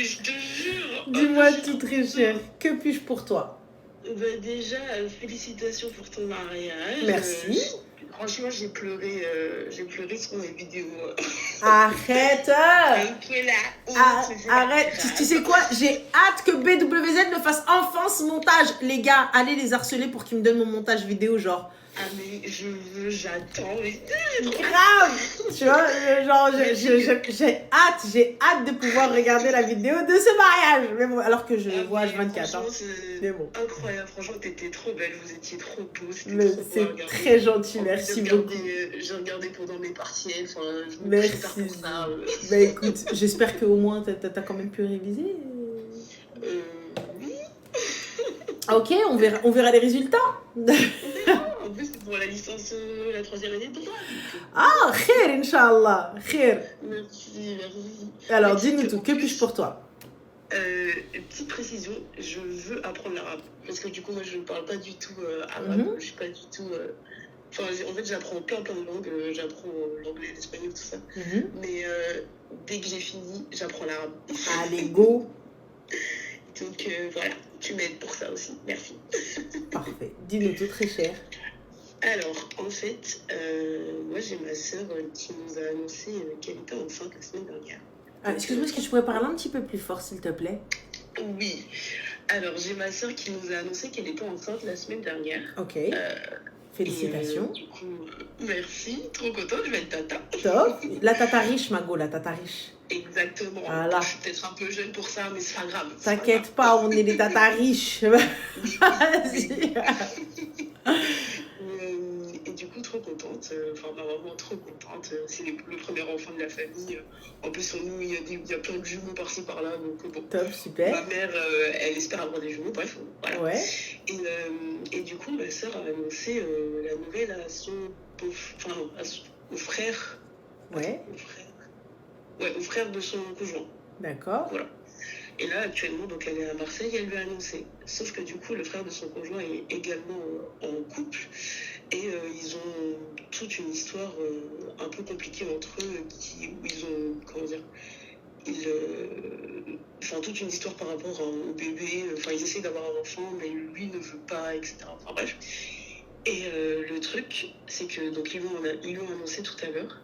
je te jure. Dis-moi tout, très cher. Que puis-je pour toi? Bah déjà, félicitations pour ton mariage. Merci. Franchement, j'ai pleuré sur mes vidéos. Arrête. Arrête. Tu Tu sais quoi? J'ai hâte que BWZ me fasse enfin ce montage. Les gars, allez les harceler pour qu'ils me donnent mon montage vidéo, genre. Ah mais j'attends. Mais... Grave. Tu vois, genre, j'ai hâte de pouvoir regarder la vidéo de ce mariage. Mais bon, alors que je vois H24. Hein. Mais bon. Incroyable, franchement, t'étais trop belle, vous étiez trop beaux. C'est très gentil, merci beaucoup. J'ai regardé pendant mes partiels, enfin, je me merci prépare pour ça. Bah écoute, j'espère qu'au moins t'as quand même pu réviser. Oui. Ok, on verra les résultats. En plus, c'est pour la licence, la 3e année de droit. Ah, khair, Inch'Allah. Khair. Merci. Alors, dis-nous tout, que puis-je pour toi? Petite précision, je veux apprendre l'arabe. Parce que du coup, moi, je ne parle pas du tout arabe. Je suis pas du tout... Enfin, en fait, j'apprends plein de langues. J'apprends l'anglais, l'espagnol, tout ça. Mais dès que j'ai fini, j'apprends l'arabe. Allez, go. Donc voilà, tu m'aides pour ça aussi. Merci. Parfait. Dis-nous tout, très cher. Alors, en fait, moi, j'ai ma sœur qui nous a annoncé qu'elle était enceinte la semaine dernière. Ah, excuse-moi, est-ce que tu pourrais parler un petit peu plus fort, s'il te plaît? Oui. Alors, j'ai ma sœur qui nous a annoncé qu'elle était enceinte la semaine dernière. Ok. Félicitations. Du coup, merci. Trop contente, je vais être tata. Top. La tata riche, Mago, la tata riche. Exactement. Voilà. Je suis peut-être un peu jeune pour ça, mais c'est pas grave. T'inquiète pas, on est des tatas riches. Vas-y. Et du coup, trop contente. Enfin, ma maman, trop contente. C'est le premier enfant de la famille. En plus, nous, il y a plein de jumeaux par-ci par-là. Donc, bon. Top, super. Ma mère, elle espère avoir des jumeaux. Bref, voilà. Ouais. Et du du coup, ma sœur a annoncé la nouvelle à au frère. Ouais. Au frère de son conjoint. D'accord. Voilà. Et là, actuellement, donc elle est à Marseille, elle lui a annoncé. Sauf que du coup, le frère de son conjoint est également en couple. Et ils ont toute une histoire un peu compliquée entre eux, où ils ont, comment dire, toute une histoire par rapport au bébé. Enfin, ils essaient d'avoir un enfant, mais lui ne veut pas, etc. Enfin bref. Et le truc, c'est que donc ils l'ont annoncé tout à l'heure.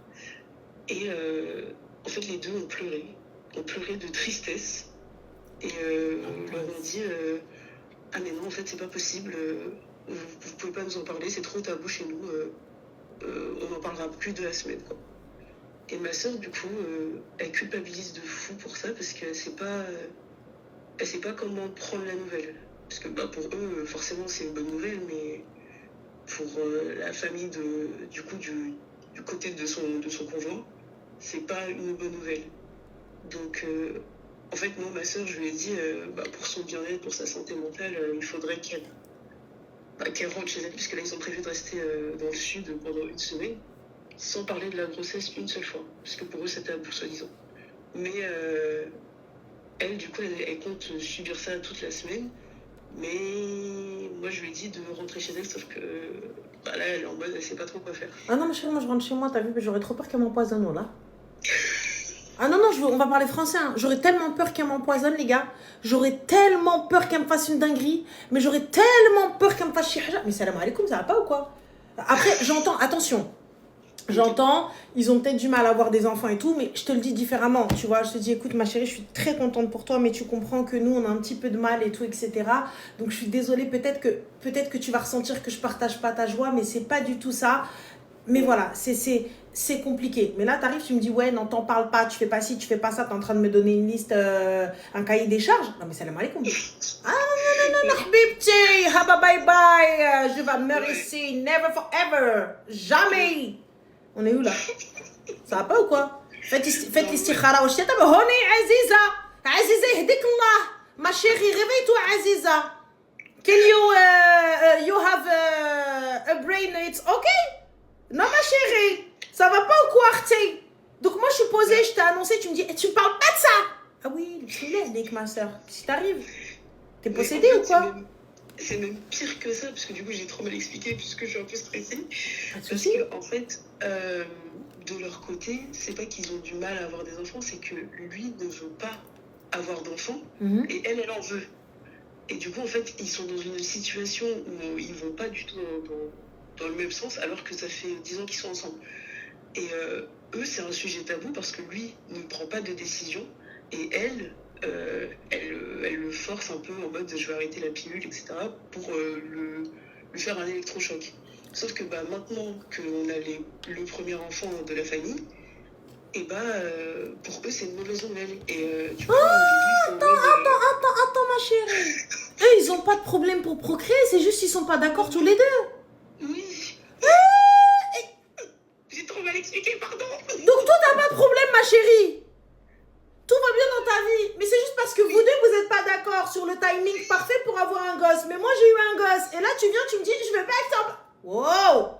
Et en fait, les deux ont pleuré de tristesse. Et leur ont dit ah mais non, en fait, c'est pas possible. Vous pouvez pas nous en parler, c'est trop tabou chez nous. On n'en parlera plus de la semaine, quoi. Et ma soeur, du coup, elle culpabilise de fou pour ça parce qu'elle sait pas comment prendre la nouvelle. Parce que pour eux, forcément, c'est une bonne nouvelle, mais pour la famille du côté de son conjoint, c'est pas une bonne nouvelle. Donc, en fait, moi, ma soeur, je lui ai dit, pour son bien-être, pour sa santé mentale, il faudrait qu'elle rentre chez elle, puisque là, ils ont prévu de rester dans le sud pendant une semaine, sans parler de la grossesse une seule fois, parce que pour eux, c'était tabou, soi-disant. Mais elle, du coup, elle compte subir ça toute la semaine. Mais moi, je lui ai dit de rentrer chez elle, sauf que là, elle est en mode, elle sait pas trop quoi faire. Ah non, ma chérie, moi je rentre chez moi, t'as vu, j'aurais trop peur qu'elle m'empoisonne, là. Ah non, on va parler français. Hein. J'aurais tellement peur qu'elle m'empoisonne, les gars. J'aurais tellement peur qu'elle me fasse une dinguerie. Mais j'aurais tellement peur qu'elle me fasse chihaja. Mais salam alaikum, ça va pas ou quoi? Après, j'entends, attention. J'entends, ils ont peut-être du mal à avoir des enfants et tout, mais je te le dis différemment, tu vois. Je te dis, écoute, ma chérie, je suis très contente pour toi, mais tu comprends que nous, on a un petit peu de mal et tout, etc. Donc, je suis désolée, peut-être que tu vas ressentir que je partage pas ta joie, mais c'est pas du tout ça. Mais voilà, c'est compliqué. Mais là, t'arrives, tu me dis, ouais, non, t'en parles pas, tu fais pas ci, tu fais pas ça, t'es en train de me donner une liste, un cahier des charges. Non, mais salam alaikum. Ah non, habibti, haba bye bye, je vais mourir ici, never forever, jamais. On est où là? Ça va pas ou quoi? Faites l'istikhara. Wesh t'as honi Aziza yahdik Allah. Ma chérie, réveille-toi Aziza. Can you have a brain? It's okay? Non ma chérie, ça va pas ou quoi Arti? Donc moi je suis posée, je t'ai annoncé, tu me dis, tu me parles pas de ça. Ah oui, bismillah avec ma soeur. Si t'arrives, t'es possédée ou quoi? C'est même pire que ça, parce que du coup j'ai trop mal expliqué, puisque je suis un peu stressée. Parce que en fait, de leur côté, c'est pas qu'ils ont du mal à avoir des enfants, c'est que lui ne veut pas avoir d'enfants, et elle en veut. Et du coup, en fait, ils sont dans une situation où ils vont pas du tout dans le même sens, alors que ça fait 10 ans qu'ils sont ensemble. Et eux, c'est un sujet tabou, parce que lui ne prend pas de décision, et elle le force un peu en mode je vais arrêter la pilule, etc. pour lui faire un électrochoc. Sauf que maintenant qu'on a le premier enfant de la famille, et pour eux c'est une mauvaise nouvelle. Et du coup, attends ma chérie. Eux ils ont pas de problème pour procréer, c'est juste qu'ils sont pas d'accord tous les deux. Oui. J'ai trop mal expliqué, pardon. Donc toi t'as pas de problème ma chérie. Tout va bien dans ta vie, mais c'est juste parce que vous deux, vous n'êtes pas d'accord sur le timing parfait pour avoir un gosse. Mais moi, j'ai eu un gosse. Et là, tu viens, tu me dis, je vais pas être... Wow!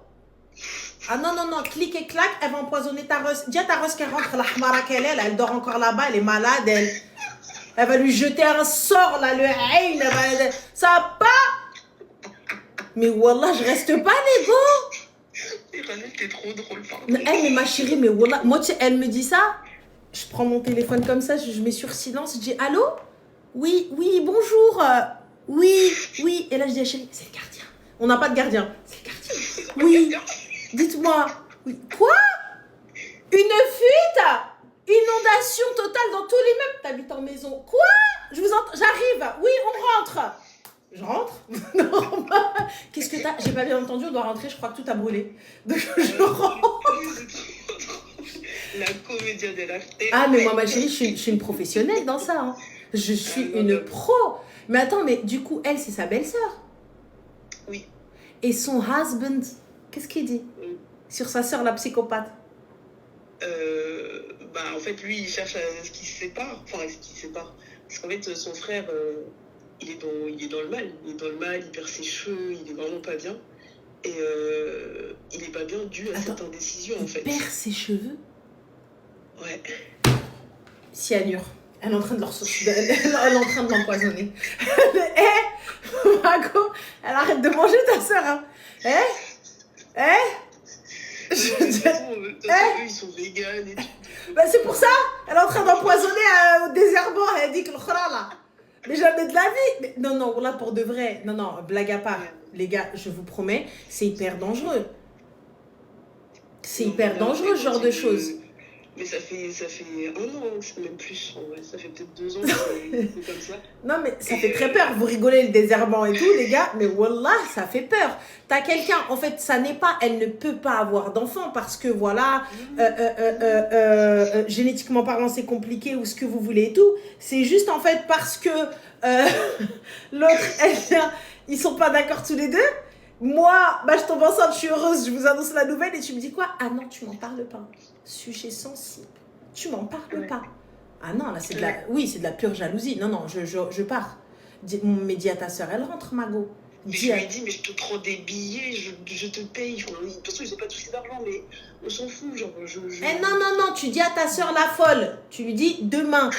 Ah non, clic et clac, elle va empoisonner ta Russ. Dis à ta Russ qu'elle rentre, la hmara qu'elle est, elle dort encore là-bas, elle est malade, elle va lui jeter un sort, là, le haïn, ça va pas. Mais wallah, je reste pas, les gars. T'es trop drôle, pardon. Mais ma chérie, mais wallah, moi, tu sais, elle me dit ça. Je prends mon téléphone comme ça, je mets sur silence, je dis allô? Oui, bonjour. Oui. Et là, je dis à chérie, c'est le gardien. On n'a pas de gardien. C'est le gardien. Oui. Dites-moi. Oui. Quoi? Une fuite? Inondation totale dans tous les meubles. T'habites en maison. Quoi? Je vous entends. J'arrive. Oui, on rentre. Je rentre? Non. Qu'est-ce que t'as? J'ai pas bien entendu, on doit rentrer, je crois que tout a brûlé. Donc je rentre. La comédie de l'arte. Ah, mais moi, ma chérie, je suis une professionnelle dans ça. Hein. Je suis une pro. Mais attends, mais du coup, elle, c'est sa belle-sœur. Oui. Et son husband, qu'est-ce qu'il dit sur sa sœur, la psychopathe? En fait, lui, il cherche à ce qu'ils se séparent. Enfin, à ce qu'ils se séparent. Parce qu'en fait, son frère, il est dans le mal. Il est dans le mal, il perd ses cheveux, il est vraiment pas bien. Et il est pas bien dû à cette indécision, en fait. Il perd ses cheveux? Ouais. Cyanure. Elle est en train de elle est en train de l'empoisonner. Margot, elle arrête de manger ta soeur. Hein. De toute façon, eux, ils sont véganes et tout. Bah, c'est pour ça, elle est en train d'empoisonner au désherbant. Elle dit que le là. Mais jamais de la vie. Mais non, là pour de vrai. Non, blague à part. Les gars, je vous promets, c'est hyper dangereux. C'est hyper dangereux, ce genre de choses. Mais ça fait 1 an, c'est même plus. En vrai. Ça fait peut-être 2 ans que c'est comme ça. Non, mais ça fait très peur. Vous rigolez le désherbant et tout, les gars. Mais wallah, ça fait peur. T'as quelqu'un, en fait, ça n'est pas, elle ne peut pas avoir d'enfant parce que voilà, génétiquement parlant, c'est compliqué ou ce que vous voulez et tout. C'est juste, en fait, parce que l'autre, ils sont pas d'accord tous les deux. Moi, je tombe enceinte, je suis heureuse, je vous annonce la nouvelle et tu me dis quoi? Ah non, tu m'en parles pas. Sujet sensible. Tu m'en parles pas. Ah non, là, c'est de la... Oui, c'est de la pure jalousie. Non, je pars. Mais dis à ta soeur, elle rentre, Margot. Mais je lui ai dit, mais je te prends des billets, je te paye. De toute façon, ils n'ont pas touché d'argent, mais on s'en fout. Genre, non, tu dis à ta soeur la folle. Tu lui dis demain.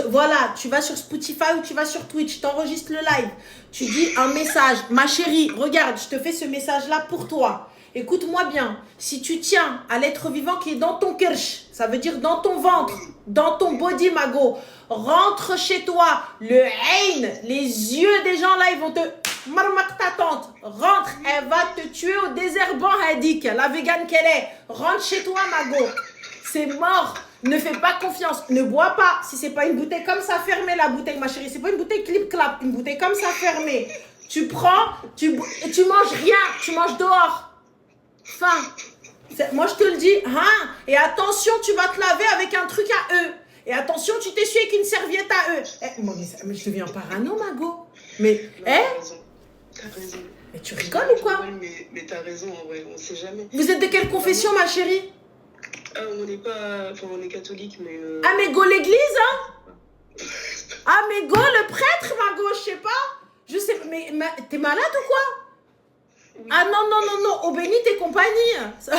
Voilà, tu vas sur Spotify ou tu vas sur Twitch, t'enregistres le live. Tu dis un message. Ma chérie, regarde, je te fais ce message-là pour toi. Écoute-moi bien. Si tu tiens à l'être vivant qui est dans ton kirsch, ça veut dire dans ton ventre, dans ton body, Margot, rentre chez toi. Le haine, les yeux des gens là, ils vont te... Marmak ta tante, rentre, elle va te tuer au désherbant, Hadik, la végane qu'elle est. Rentre chez toi, Margot. C'est mort. Ne fais pas confiance. Ne bois pas. Si c'est pas une bouteille comme ça fermée, la bouteille, ma chérie, c'est pas une bouteille clip-clap, une bouteille comme ça fermée. Tu prends, tu manges rien, tu manges dehors. Fin. Moi, je te le dis. Hein? Et attention, tu vas te laver avec un truc à eux. Et attention, tu t'essuies avec une serviette à eux. Mais je deviens parano, Margot. Mais, T'as raison. Mais tu rigoles ou quoi? Mais t'as raison, en vrai, on sait jamais. Vous êtes de quelle confession, ma chérie? On n'est pas... Enfin, on est catholique, mais... Ah, mais go l'église, hein? Ah, mais go le prêtre, Margot, je sais pas. Je sais, mais t'es malade ou quoi? Ah non, au béni tes compagnies. Ça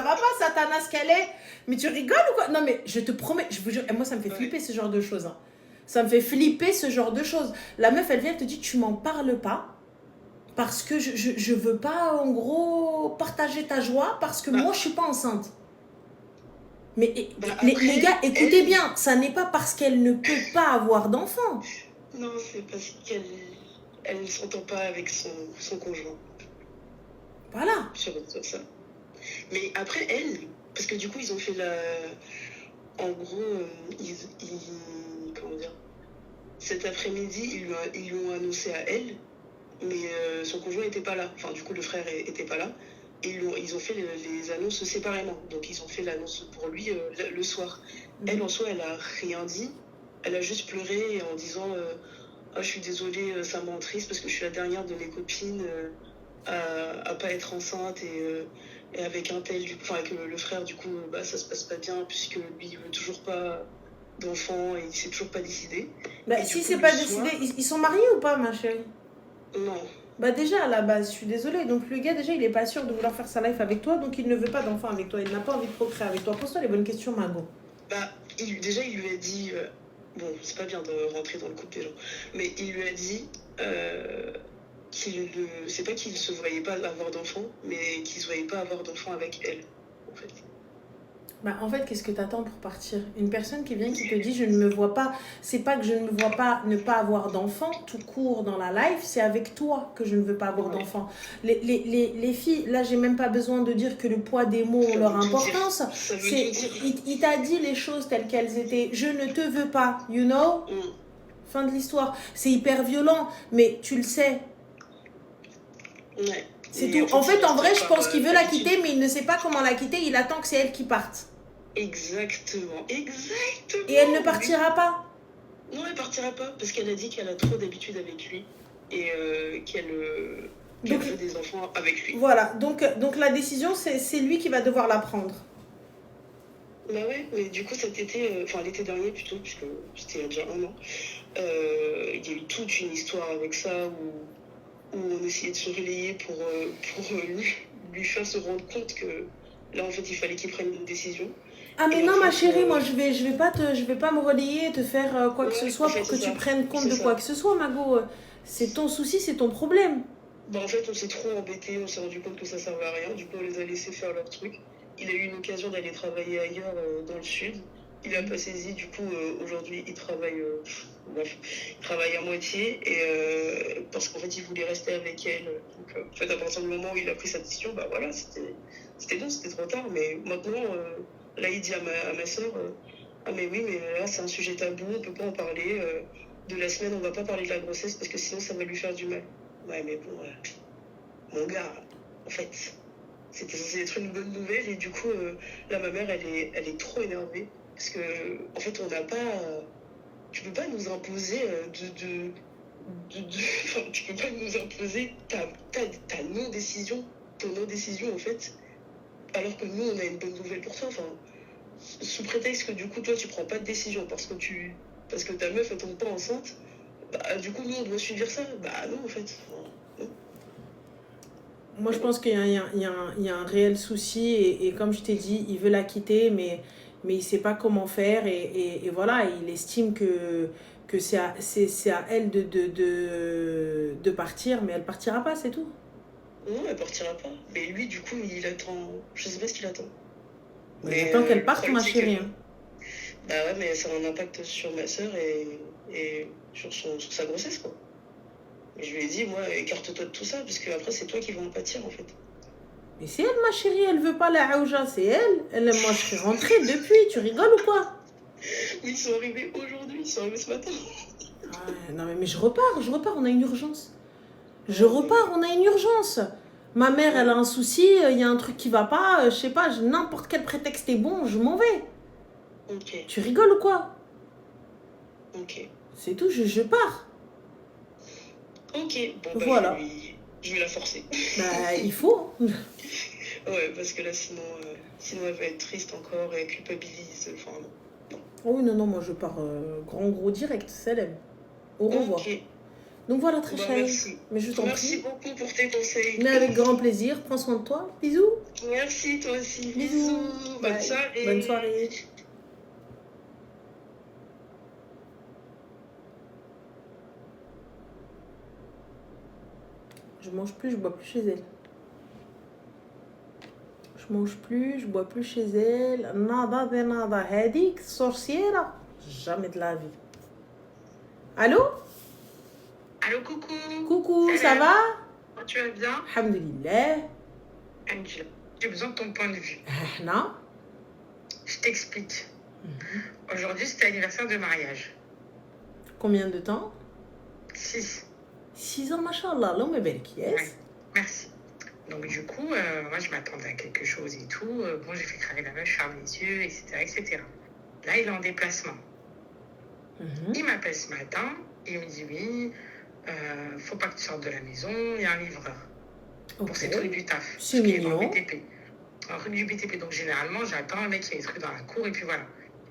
va pas, Satanas qu'elle est. Mais tu rigoles ou quoi? Non, mais je te promets, je vous jure, moi ça me fait flipper ce genre de choses. Hein. Ça me fait flipper ce genre de choses. La meuf, elle vient, elle te dit, tu m'en parles pas. Parce que je veux pas, en gros, partager ta joie. Parce que moi, je suis pas enceinte. Mais les gars, écoutez bien, ça n'est pas parce qu'elle ne peut pas avoir d'enfant. Non, c'est parce qu'elle ne s'entend pas avec son conjoint. Voilà. Sur ça. Mais après, elle, parce que du coup, ils ont fait la... En gros, comment dire? Cet après-midi, ils lui ont annoncé à elle, mais son conjoint n'était pas là. Enfin, du coup, le frère n'était pas là. Et ils ont fait les annonces séparément. Donc, ils ont fait l'annonce pour lui le soir. Elle, en soi, elle a rien dit. Elle a juste pleuré en disant je suis désolée, ça me rend triste parce que je suis la dernière de mes copines à pas être enceinte et avec un tel, avec le frère, du coup, ça se passe pas bien puisque lui, il veut toujours pas d'enfant et il s'est toujours pas décidé. Si c'est pas décidé, ils sont mariés ou pas, ma chérie? Non. Déjà, à la base, je suis désolée. Donc, le gars, déjà, il est pas sûr de vouloir faire sa life avec toi. Donc, il ne veut pas d'enfant avec toi. Il n'a pas envie de procréer avec toi. Pose-toi les bonnes questions, Margot. Déjà, il lui a dit... bon, c'est pas bien de rentrer dans le couple des gens. Mais il lui a dit c'est pas qu'il se voyait pas avoir d'enfant, mais qu'il se voyait pas avoir d'enfant avec elle, en fait. En fait, qu'est-ce que t'attends pour partir? Une personne qui vient, qui te dit, je ne me vois pas, c'est pas que je ne me vois pas ne pas avoir d'enfant, tout court dans la life, c'est avec toi que je ne veux pas avoir d'enfant. Les filles, là, j'ai même pas besoin de dire que le poids des mots ont leur importance. Il t'a dit les choses telles qu'elles étaient. Je ne te veux pas, you know? Fin de l'histoire. C'est hyper violent, mais tu le sais. Ouais. C'est tout. En fait, en vrai, je pense qu'il veut la quitter, mais il ne sait pas comment la quitter. Il attend que c'est elle qui parte. Exactement. Et elle ne partira pas? Non, elle partira pas, parce qu'elle a dit qu'elle a trop d'habitude avec lui et qu'elle veut des enfants avec lui. Voilà, donc la décision, c'est lui qui va devoir la prendre. Bah ouais, mais du coup cet été, enfin l'été dernier plutôt, puisque c'était il y a déjà 1 an, il y a eu toute une histoire avec ça où on essayait de se relayer pour lui faire se rendre compte que là en fait il fallait qu'il prenne une décision. Ah mais Et en non ma fait, chérie, moi je vais pas me relayer, te faire quoi que ce ouais, soit en fait pour que c'est tu ça, prennes compte c'est de quoi ça. que ce soit, Mago. C'est ton souci, c'est ton problème. Bah en fait on s'est trop embêté, on s'est rendu compte que ça servait à rien, du coup on les a laissés faire leur truc. Il a eu une occasion d'aller travailler ailleurs dans le sud. Il a pas saisi, du coup aujourd'hui il travaille, bref, il travaille à moitié et parce qu'en fait il voulait rester avec elle. Donc en fait à partir du moment où il a pris sa décision, bah voilà, c'était bon, c'était trop tard. Mais maintenant, là il dit à ma soeur, ah mais oui, mais là c'est un sujet tabou, on peut pas en parler. De la semaine, on va pas parler de la grossesse parce que sinon ça va lui faire du mal. Ouais, mais bon, mon gars, en fait, c'était censé être une bonne nouvelle et du coup, là, ma mère, elle est trop énervée parce que, en fait, on n'a pas. Tu peux pas nous imposer enfin, tu peux pas nous imposer ta non-décision, ton non-décision, en fait, alors que nous, on a une bonne nouvelle pour toi. Enfin, sous prétexte que du coup, toi, tu prends pas de décision parce que ta meuf, elle tombe pas enceinte. Bah, du coup, nous, on doit subir ça. Bah, non, en fait. Non. Moi je pense qu'il y a un réel souci et comme je t'ai dit, il veut la quitter mais il sait pas comment faire et voilà, il estime que c'est à elle de partir, mais elle partira pas, c'est tout. Non, elle partira pas. Mais lui, du coup, il attend. Je sais pas ce qu'il attend. Mais attends qu'elle le parte, problème, ma c'est chérie. que. Bah ouais, mais ça a un impact sur ma soeur et sur sa grossesse, quoi. Et je lui ai dit, moi, écarte-toi de tout ça, parce que après, c'est toi qui vas en pâtir, en fait. Mais c'est elle, ma chérie, elle veut pas la Aouja, c'est elle. Moi, je suis rentrée depuis, tu rigoles ou quoi? Ils sont arrivés aujourd'hui, ils sont arrivés ce matin. Ah, non, mais je repars, on a une urgence. Je repars, on a une urgence. Ma mère, elle a un souci, il y a un truc qui va pas, je sais pas, n'importe quel prétexte est bon, je m'en vais. Ok, Tu rigoles ou quoi? ok. C'est tout, je pars. Ok, bon, bah, Voilà. je vais la forcer. Bah, il faut. Ouais, parce que là, sinon elle va être triste encore et elle culpabilise. Enfin, non. Oh oui, non, moi je pars grand gros direct, salam. Au revoir. Ok, Donc voilà, très bah, chérie. merci. Mais je t'en Merci prie. beaucoup pour tes conseils. Mais avec grand plaisir, prends soin de toi. Bisous. Merci, toi aussi. Bisous. Bonne Bye. soirée. Bonne soirée. Je mange plus, je bois plus chez elle. Je mange plus, je bois plus chez elle. Nada de nada. Hadik, sorcière. Jamais de la vie. Allô? Allô, coucou. Coucou, ça Salam. va? Tu vas bien? Alhamdulillah. Angela, j'ai besoin de ton point de vue. Non? Je t'explique. Aujourd'hui, c'était l'anniversaire de mariage. Combien de temps? 6. 6 ans, machallah. L'homme est belle, yes. Ouais, merci. Donc, du coup, moi, je m'attendais à quelque chose et tout. Bon, j'ai fait cramer la vache, fermer les yeux, etc., etc. Là, il est en déplacement. Il m'appelle ce matin. Il me dit oui, faut pas que tu sortes de la maison. Il y a un livreur. Pour ces trucs du taf. C'est Parce qu'il est dans mignon. le BTP. Un truc du BTP. Donc, généralement, j'attends le mec qui a des trucs dans la cour et puis voilà.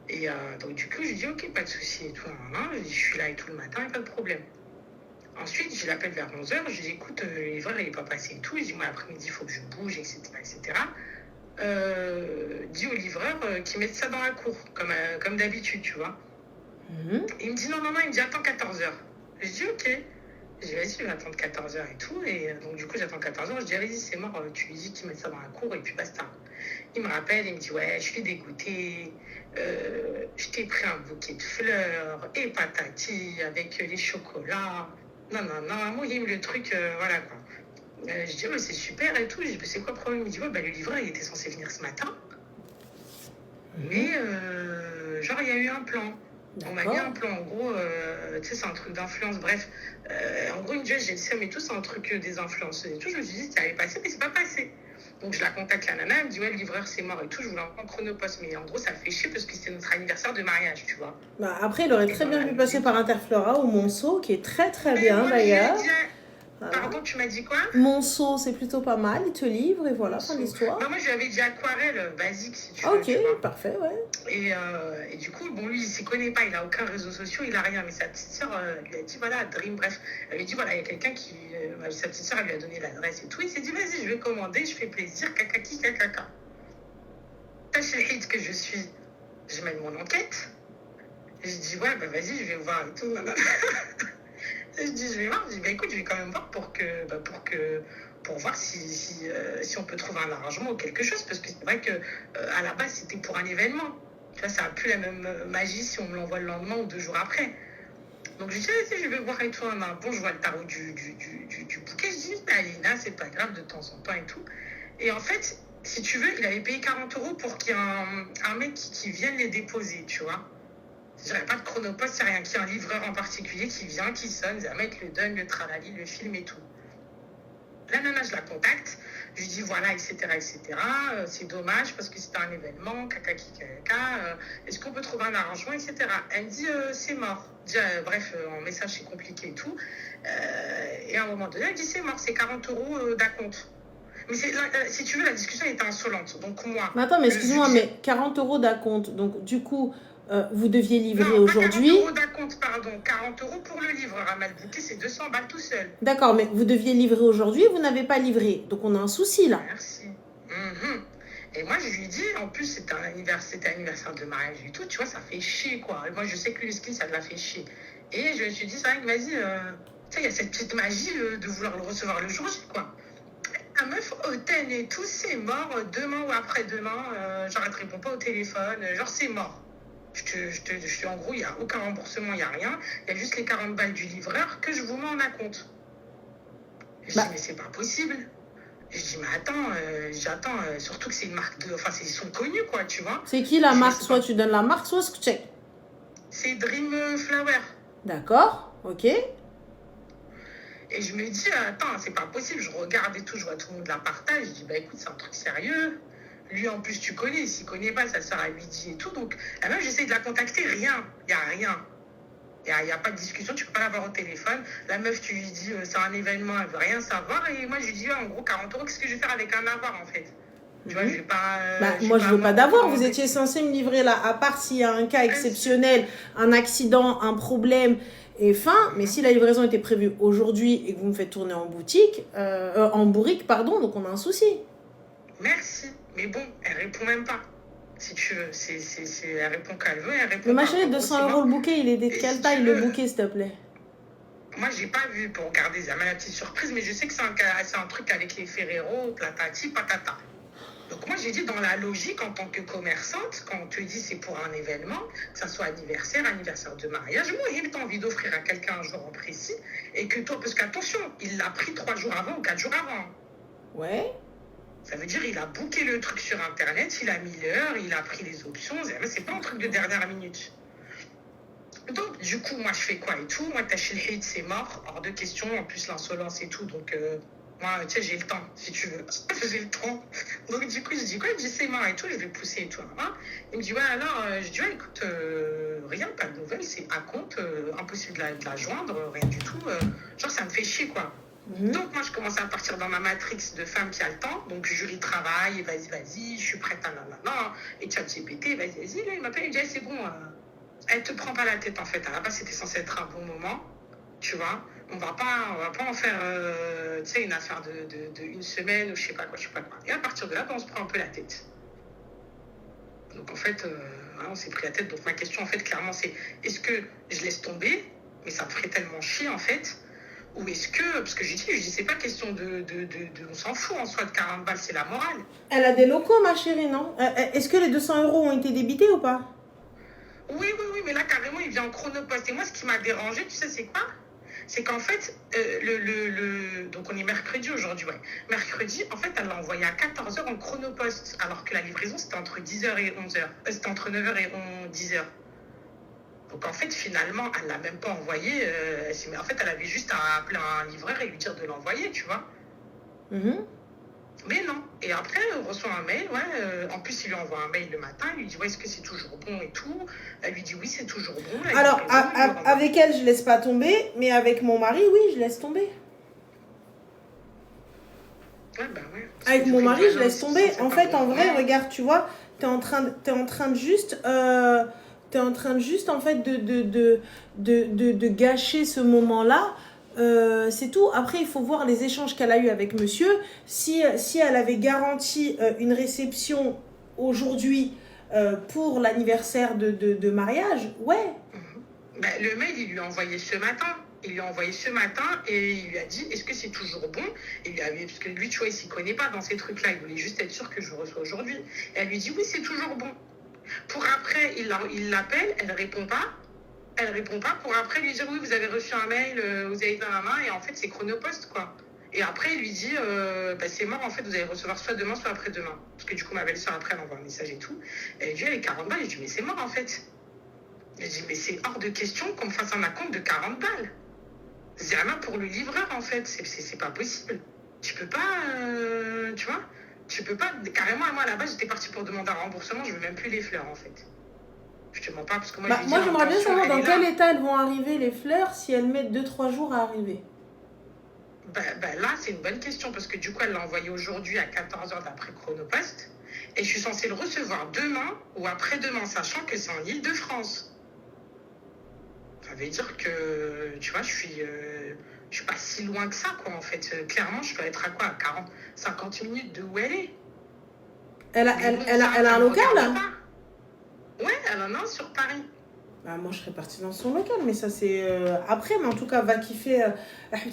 Et donc, du coup, je lui dis, ok, pas de souci et tout. Je dis, je suis là et tout le matin, et pas de problème. Ensuite, je l'appelle vers 11h. Je lui dis, écoute, le livreur, il n'est pas passé et tout. Je dis, moi, l'après-midi, il faut que je bouge, etc. etc. Dis au livreur qu'il mette ça dans la cour, comme d'habitude, tu vois. Il me dit, non, il me dit, attends 14h. Je dis, ok. Je dis, vas-y, je vais attendre 14h et tout. Et donc, du coup, j'attends 14h. Je dis, vas-y, c'est mort. Tu lui dis qu'il met ça dans la cour et puis basta. Il me rappelle, il me dit, ouais, je suis dégoûtée. Je t'ai pris un bouquet de fleurs et patati avec les chocolats. Non. Moi, il me le truc, voilà quoi. Je dis, ouais, c'est super et tout. Je dis, c'est quoi le problème? Il me dit, ouais, le livreur, il était censé venir ce matin. Mais, genre, il y a eu un plan. On m'a mis un plan, en gros, tu sais, c'est un truc d'influence, bref. En gros, une fois, j'ai le seum et tout, c'est un truc des influenceuses et tout. Je me suis dit, ça allait passer, mais c'est pas passé. Donc, je la contacte, la nana, elle me dit, ouais, le livreur, c'est mort et tout. Je voulais un chronopost, mais en gros, ça fait chier parce que c'était notre anniversaire de mariage, tu vois. Bah, après, il aurait très bien pu passer par Interflora ou Monceau, qui est très très bien d'ailleurs. Voilà. Pardon, tu m'as dit quoi? Monceau, c'est plutôt pas mal. Il te livre et voilà, fin Monceau. d'histoire. Bah, moi, je lui avais dit aquarelle basique, si tu veux. Ok, Tu vois. parfait, ouais. Et du coup, bon, lui, il s'y connaît pas, il a aucun réseau social, il a rien. Mais sa petite sœur lui a dit, voilà, Dream, bref. Elle lui a dit, voilà, il y a quelqu'un qui. Sa petite sœur, elle lui a donné l'adresse et tout. Il s'est dit, vas-y, je vais commander, je fais plaisir, kakaki, kakaka. Tâche le hit que je suis, je mène mon enquête. Et je dis, ouais, bah vas-y, je vais voir et tout. Et je dis, je vais voir. Je dis, bah écoute, je vais quand même voir pour voir si on peut trouver un arrangement ou quelque chose. Parce que c'est vrai que à la base, c'était pour un événement. Tu vois, ça n'a plus la même magie si on me l'envoie le lendemain ou 2 jours après. Donc je dis, vas-y, je vais voir et tout. Bon, je vois le tarot du bouquet. Je dis, Alina, c'est pas grave de temps en temps et tout. Et en fait, si tu veux, il avait payé 40 € pour qu'il y ait un mec qui vienne les déposer, tu vois. Je dirais pas de chronopost, c'est rien, qu'il y ait un livreur en particulier qui vient, qui sonne, un mec le donne, le tralali, le film et tout. La nana, je la contacte, je lui dis voilà, etc., etc. C'est dommage parce que c'était un événement, kakaki, kakaka. Est-ce qu'on peut trouver un arrangement, etc. Elle me dit c'est mort. Bref, en message, c'est compliqué et tout. Et à un moment donné, elle dit c'est mort, c'est 40 € d'acompte. Mais si tu veux, la discussion était insolente. Donc moi. Mais attends, mais excuse-moi, mais 40 € d'acompte. Donc du coup, vous deviez livrer non, aujourd'hui. 40 € d'acompte, pardon. 40 € pour le livreur. À mal bouquet, c'est 200 balles tout seul. D'accord, mais vous deviez livrer aujourd'hui, vous n'avez pas livré. Donc on a un souci là. Merci. Et moi, je lui dis, en plus, c'était anniversaire de mariage et tout, tu vois, ça fait chier, quoi. Et moi, je sais que le ski, ça l'a fait chier. Et je me suis dit, c'est vrai que vas-y, tu sais, il y a cette petite magie de vouloir le recevoir le jour J, quoi. La meuf hautaine et tout, c'est mort, demain ou après-demain, genre elle te répond pas au téléphone, genre c'est mort. En gros, il n'y a aucun remboursement, il n'y a rien, il y a juste les 40 balles du livreur que je vous mets en acompte. Je dis, mais c'est pas possible. Je dis, mais attends, surtout que c'est une marque enfin, ils sont connus, quoi, tu vois. C'est qui la marque? Soit tu donnes la marque, soit je check. C'est Dream Flower. D'accord, ok. Et je me dis, attends, c'est pas possible. Je regarde et tout, je vois tout le monde la partage. Je dis, bah écoute, c'est un truc sérieux. Lui, en plus, tu connais. S'il connaît pas, ça sert à lui dire et tout. Donc, la meuf, j'essaie de la contacter. Rien. Il n'y a rien. Il n'y a pas de discussion. Tu peux pas l'avoir au téléphone. La meuf, tu lui dis, c'est un événement, elle veut rien savoir. Et moi, je lui dis, en gros, 40 €, qu'est-ce que je vais faire avec un avoir, en fait? Tu vois, je vais pas. Moi, je veux pas d'avoir. Vous étiez censé me livrer là, à part s'il y a un cas exceptionnel, un accident, un problème. Et fin, mais si la livraison était prévue aujourd'hui et que vous me faites tourner en boutique, en bourrique, pardon, donc on a un souci. Merci. Mais bon, elle répond même pas. Si tu veux, elle répond quand elle veut, elle répond mais pas. Ma chérie, 200 € le bouquet, il est de quelle taille le bouquet, s'il te plaît? Moi, j'ai pas vu pour regarder ça, la petite surprise, mais je sais que c'est un truc avec les Ferrero, platati, patata. Donc moi, j'ai dit dans la logique, en tant que commerçante, quand on te dit c'est pour un événement, que ça soit anniversaire de mariage, moi, j'ai envie d'offrir à quelqu'un un jour en précis, et que toi, parce qu'attention, il l'a pris 3 jours avant ou 4 jours avant. Ouais. Ça veut dire il a booké le truc sur Internet, il a mis l'heure, il a pris les options, c'est pas un truc de dernière minute. Donc, du coup, moi, je fais quoi et tout? Moi, Tachil Hate, c'est mort, hors de question, en plus l'insolence et tout, donc... moi, tu sais, j'ai le temps, si tu veux. J'ai le temps. Donc, du coup, je dis quoi? Je dis, c'est mort et tout, je vais pousser et tout. Hein. Il me dit, ouais, alors, je dis, ouais, écoute, rien, pas de nouvelles, c'est à compte, impossible de la joindre, rien du tout. Genre, ça me fait chier, quoi. Donc, moi, je commence à partir dans ma matrix de femme qui a le temps. Donc, jury travail, vas-y, je suis prête à nanana. Et ChatGPT, vas-y. Là, il m'appelle, il me dit, c'est bon, elle te prend pas la tête, en fait. À la base, c'était censé être un bon moment, tu vois. On va pas en faire tu sais, une affaire de une semaine ou je sais pas quoi. Et à partir de là, on se prend un peu la tête. Donc en fait, on s'est pris la tête. Donc ma question en fait clairement c'est, est-ce que je laisse tomber, mais ça me ferait tellement chier en fait, ou est-ce que, parce que je dis c'est pas question de on s'en fout en soi de 40 balles, c'est la morale. Elle a des locaux, ma chérie, non? Est-ce que les 200 € ont été débités ou pas? Oui, mais là carrément il vient en chronopost. Et moi ce qui m'a dérangé, tu sais c'est quoi? C'est qu'en fait, donc on est mercredi aujourd'hui, ouais. Mercredi, en fait, elle l'a envoyé à 14 h en chronopost, alors que la livraison, c'était entre 10 h et 11 h. C'était entre 9 h et 10 h. Donc en fait, finalement, elle ne l'a même pas envoyé. Mais en fait, elle avait juste à appeler un livreur et lui dire de l'envoyer, tu vois. Mais non. Et après, on reçoit un mail, en plus, il lui envoie un mail le matin, il lui dit, est-ce que c'est toujours bon et tout? Elle lui dit, oui, c'est toujours bon. Alors, avec elle, je laisse pas tomber, mais avec mon mari, oui, je laisse tomber. Ouais, bah ouais. Avec mon mari, je laisse tomber. En fait, en vrai, Ouais. regarde, tu vois, t'es en train de juste, en fait, de gâcher ce moment-là. C'est tout. Après, il faut voir les échanges qu'elle a eu avec monsieur. Si elle avait garanti une réception aujourd'hui pour l'anniversaire de mariage, ouais. Bah, le mail, il lui a envoyé ce matin. Il lui a envoyé ce matin et il lui a dit est-ce que c'est toujours bon? Il lui a dit, parce que lui, tu vois, il s'y connaît pas dans ces trucs-là. Il voulait juste être sûr que je le reçois aujourd'hui. Et elle lui dit oui, c'est toujours bon. Pour après, il l'appelle, elle répond pas. Elle répond pas. Pour après lui dire oui, vous avez reçu un mail, vous avez dans la main. Et en fait, c'est Chronopost, quoi. Et après, il lui dit bah, c'est mort, en fait, vous allez recevoir soit demain, soit après-demain. Parce que du coup, ma belle-sœur, après, elle envoie un message et tout. Et elle dit elle est 40 balles. Je dis mais c'est mort, en fait. J'ai dit, mais c'est hors de question qu'on me fasse un acompte de 40 balles. C'est la main pour le livreur, en fait. C'est pas possible. Tu peux pas, tu vois, tu peux pas. Carrément, moi, à la base, j'étais partie pour demander un remboursement. Je veux même plus les fleurs, en fait. Je te mens pas, parce que moi, Bah, je lui moi, dis, j'aimerais bien attention, savoir dans elle est quel là. état elles vont arriver les fleurs si elles mettent 2-3 jours à arriver. Bah, là, c'est une bonne question, parce que du coup, elle l'a envoyé aujourd'hui à 14h d'après Chronopost. Et je suis censée le recevoir demain ou après-demain, sachant que c'est en Île-de-France. Ça veut dire que, tu vois, je suis pas si loin que ça, quoi, en fait. Clairement, je dois être à quoi? À 50 minutes de où elle est. Elle a Mais bon, un ça me local regarde pas. Ouais, elle en a un sur Paris. Bah, moi, je serais partie dans son local, mais ça, c'est après. Mais en tout cas, va kiffer.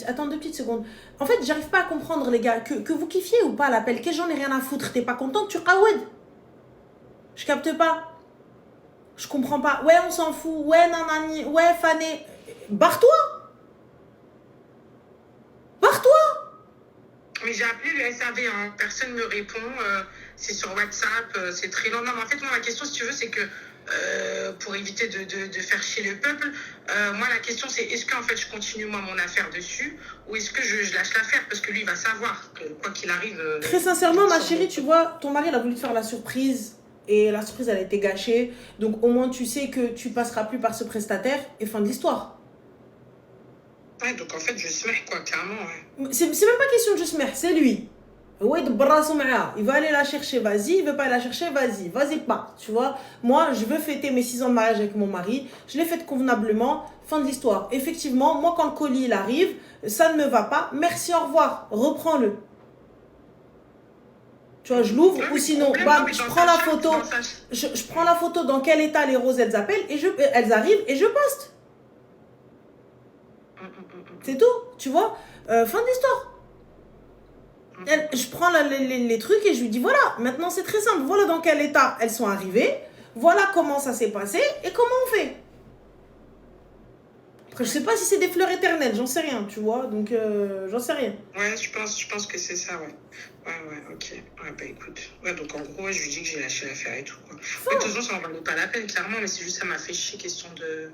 Attends 2 petites secondes. En fait, j'arrive pas à comprendre, les gars, que vous kiffiez ou pas l'appel. Que j'en ai rien à foutre. T'es pas contente, tu qawed. Je capte pas. Je comprends pas. Ouais, on s'en fout. Ouais, nanani. Ouais, fané. Barre-toi. Barre-toi. Mais j'ai appelé le SAV, hein. Personne ne me répond. C'est sur WhatsApp, c'est très long. Non, mais en fait, moi, ma question, si tu veux, c'est que pour éviter de faire chier le peuple, moi, la question, c'est est-ce qu'en fait, je continue, moi, mon affaire dessus ou est-ce que je lâche l'affaire? Parce que lui, il va savoir que quoi qu'il arrive. Très sincèrement, ma chérie, tu vois, ton mari, il a voulu te faire la surprise. Et la surprise, elle a été gâchée. Donc, au moins, tu sais que tu passeras plus par ce prestataire. Et fin de l'histoire. Ouais, donc en fait, je smère, quoi, clairement, ouais. C'est même pas question de juste merde, c'est lui. Ouais, de brasso maa. Il va aller la chercher, vas-y. Il veut pas aller la chercher, vas-y. Vas-y pas. Tu vois, moi, je veux fêter mes 6 ans de mariage avec mon mari. Je l'ai fait convenablement. Fin de l'histoire. Effectivement, moi, quand le colis il arrive, ça ne me va pas. Merci, au revoir. Reprends-le. Tu vois, je l'ouvre Ouais, ou mais sinon, problème, bam, non, mais je dans prends ta la charte, photo. dans ta- Je prends la photo dans quel état les roses elles appellent et elles arrivent et je poste. C'est tout, tu vois. Fin de l'histoire. Je prends les trucs et je lui dis voilà, maintenant c'est très simple. Voilà dans quel état elles sont arrivées. Voilà comment ça s'est passé et comment on fait. Après, je sais pas si c'est des fleurs éternelles, j'en sais rien, tu vois. Donc, j'en sais rien. Ouais, je pense que c'est ça, ouais. Ouais, ok. Ouais, bah écoute. Ouais, donc en gros, ouais, je lui dis que j'ai lâché l'affaire et tout, quoi. Ouais, de toute façon, ça en valait pas la peine, clairement, mais c'est juste ça m'a fait chier, question de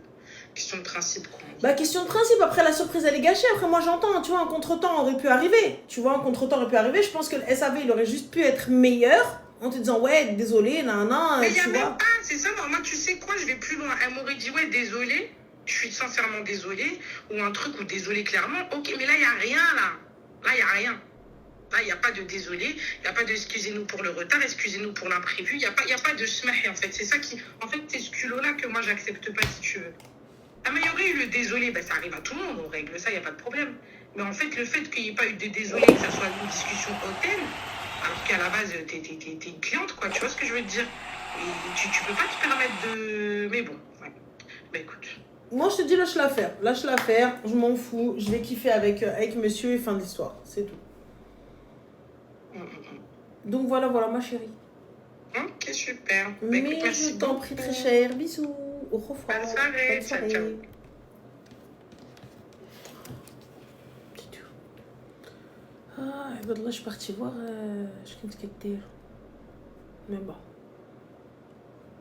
principe, quoi. Bah, question de principe, après la surprise elle est gâchée. Après, moi j'entends, tu vois, un contretemps aurait pu arriver. Tu vois, un contretemps aurait pu arriver. Je pense que le SAV il aurait juste pu être meilleur en te disant ouais, désolé, nan, Mais il y a tu même vois. pas, c'est ça, moi, tu sais quoi, je vais plus loin. Elle m'aurait dit, ouais, désolé, je suis sincèrement désolée, ou un truc, ou désolé clairement. Ok, mais là, il n'y a rien, là. Là, il n'y a rien. Là, il n'y a pas de désolé, il n'y a pas de excusez-nous pour le retard, excusez-nous pour l'imprévu, il n'y a pas de smash, en fait. C'est ça qui, en fait, c'est ce culot-là que moi, j'accepte pas, si tu veux. Ah, mais il y aurait eu le désolé, ben, ça arrive à tout le monde, on règle ça, il n'y a pas de problème. Mais en fait, le fait qu'il n'y ait pas eu de désolé, que ça soit une discussion hôtel, alors qu'à la base, t'es une cliente, quoi, tu vois ce que je veux te dire? Et tu peux pas te permettre de... Mais bon, ouais. Bah écoute. Moi je te dis lâche l'affaire, je m'en fous, je vais kiffer avec monsieur et fin de l'histoire, c'est tout. Donc voilà ma chérie. Ok, super. Bah, Mais écoute, merci je t'en prie très cher, bisous, au revoir. Bonne soirée, ciao. Ah, je suis partie voir, je كنت كدير. Mais bon.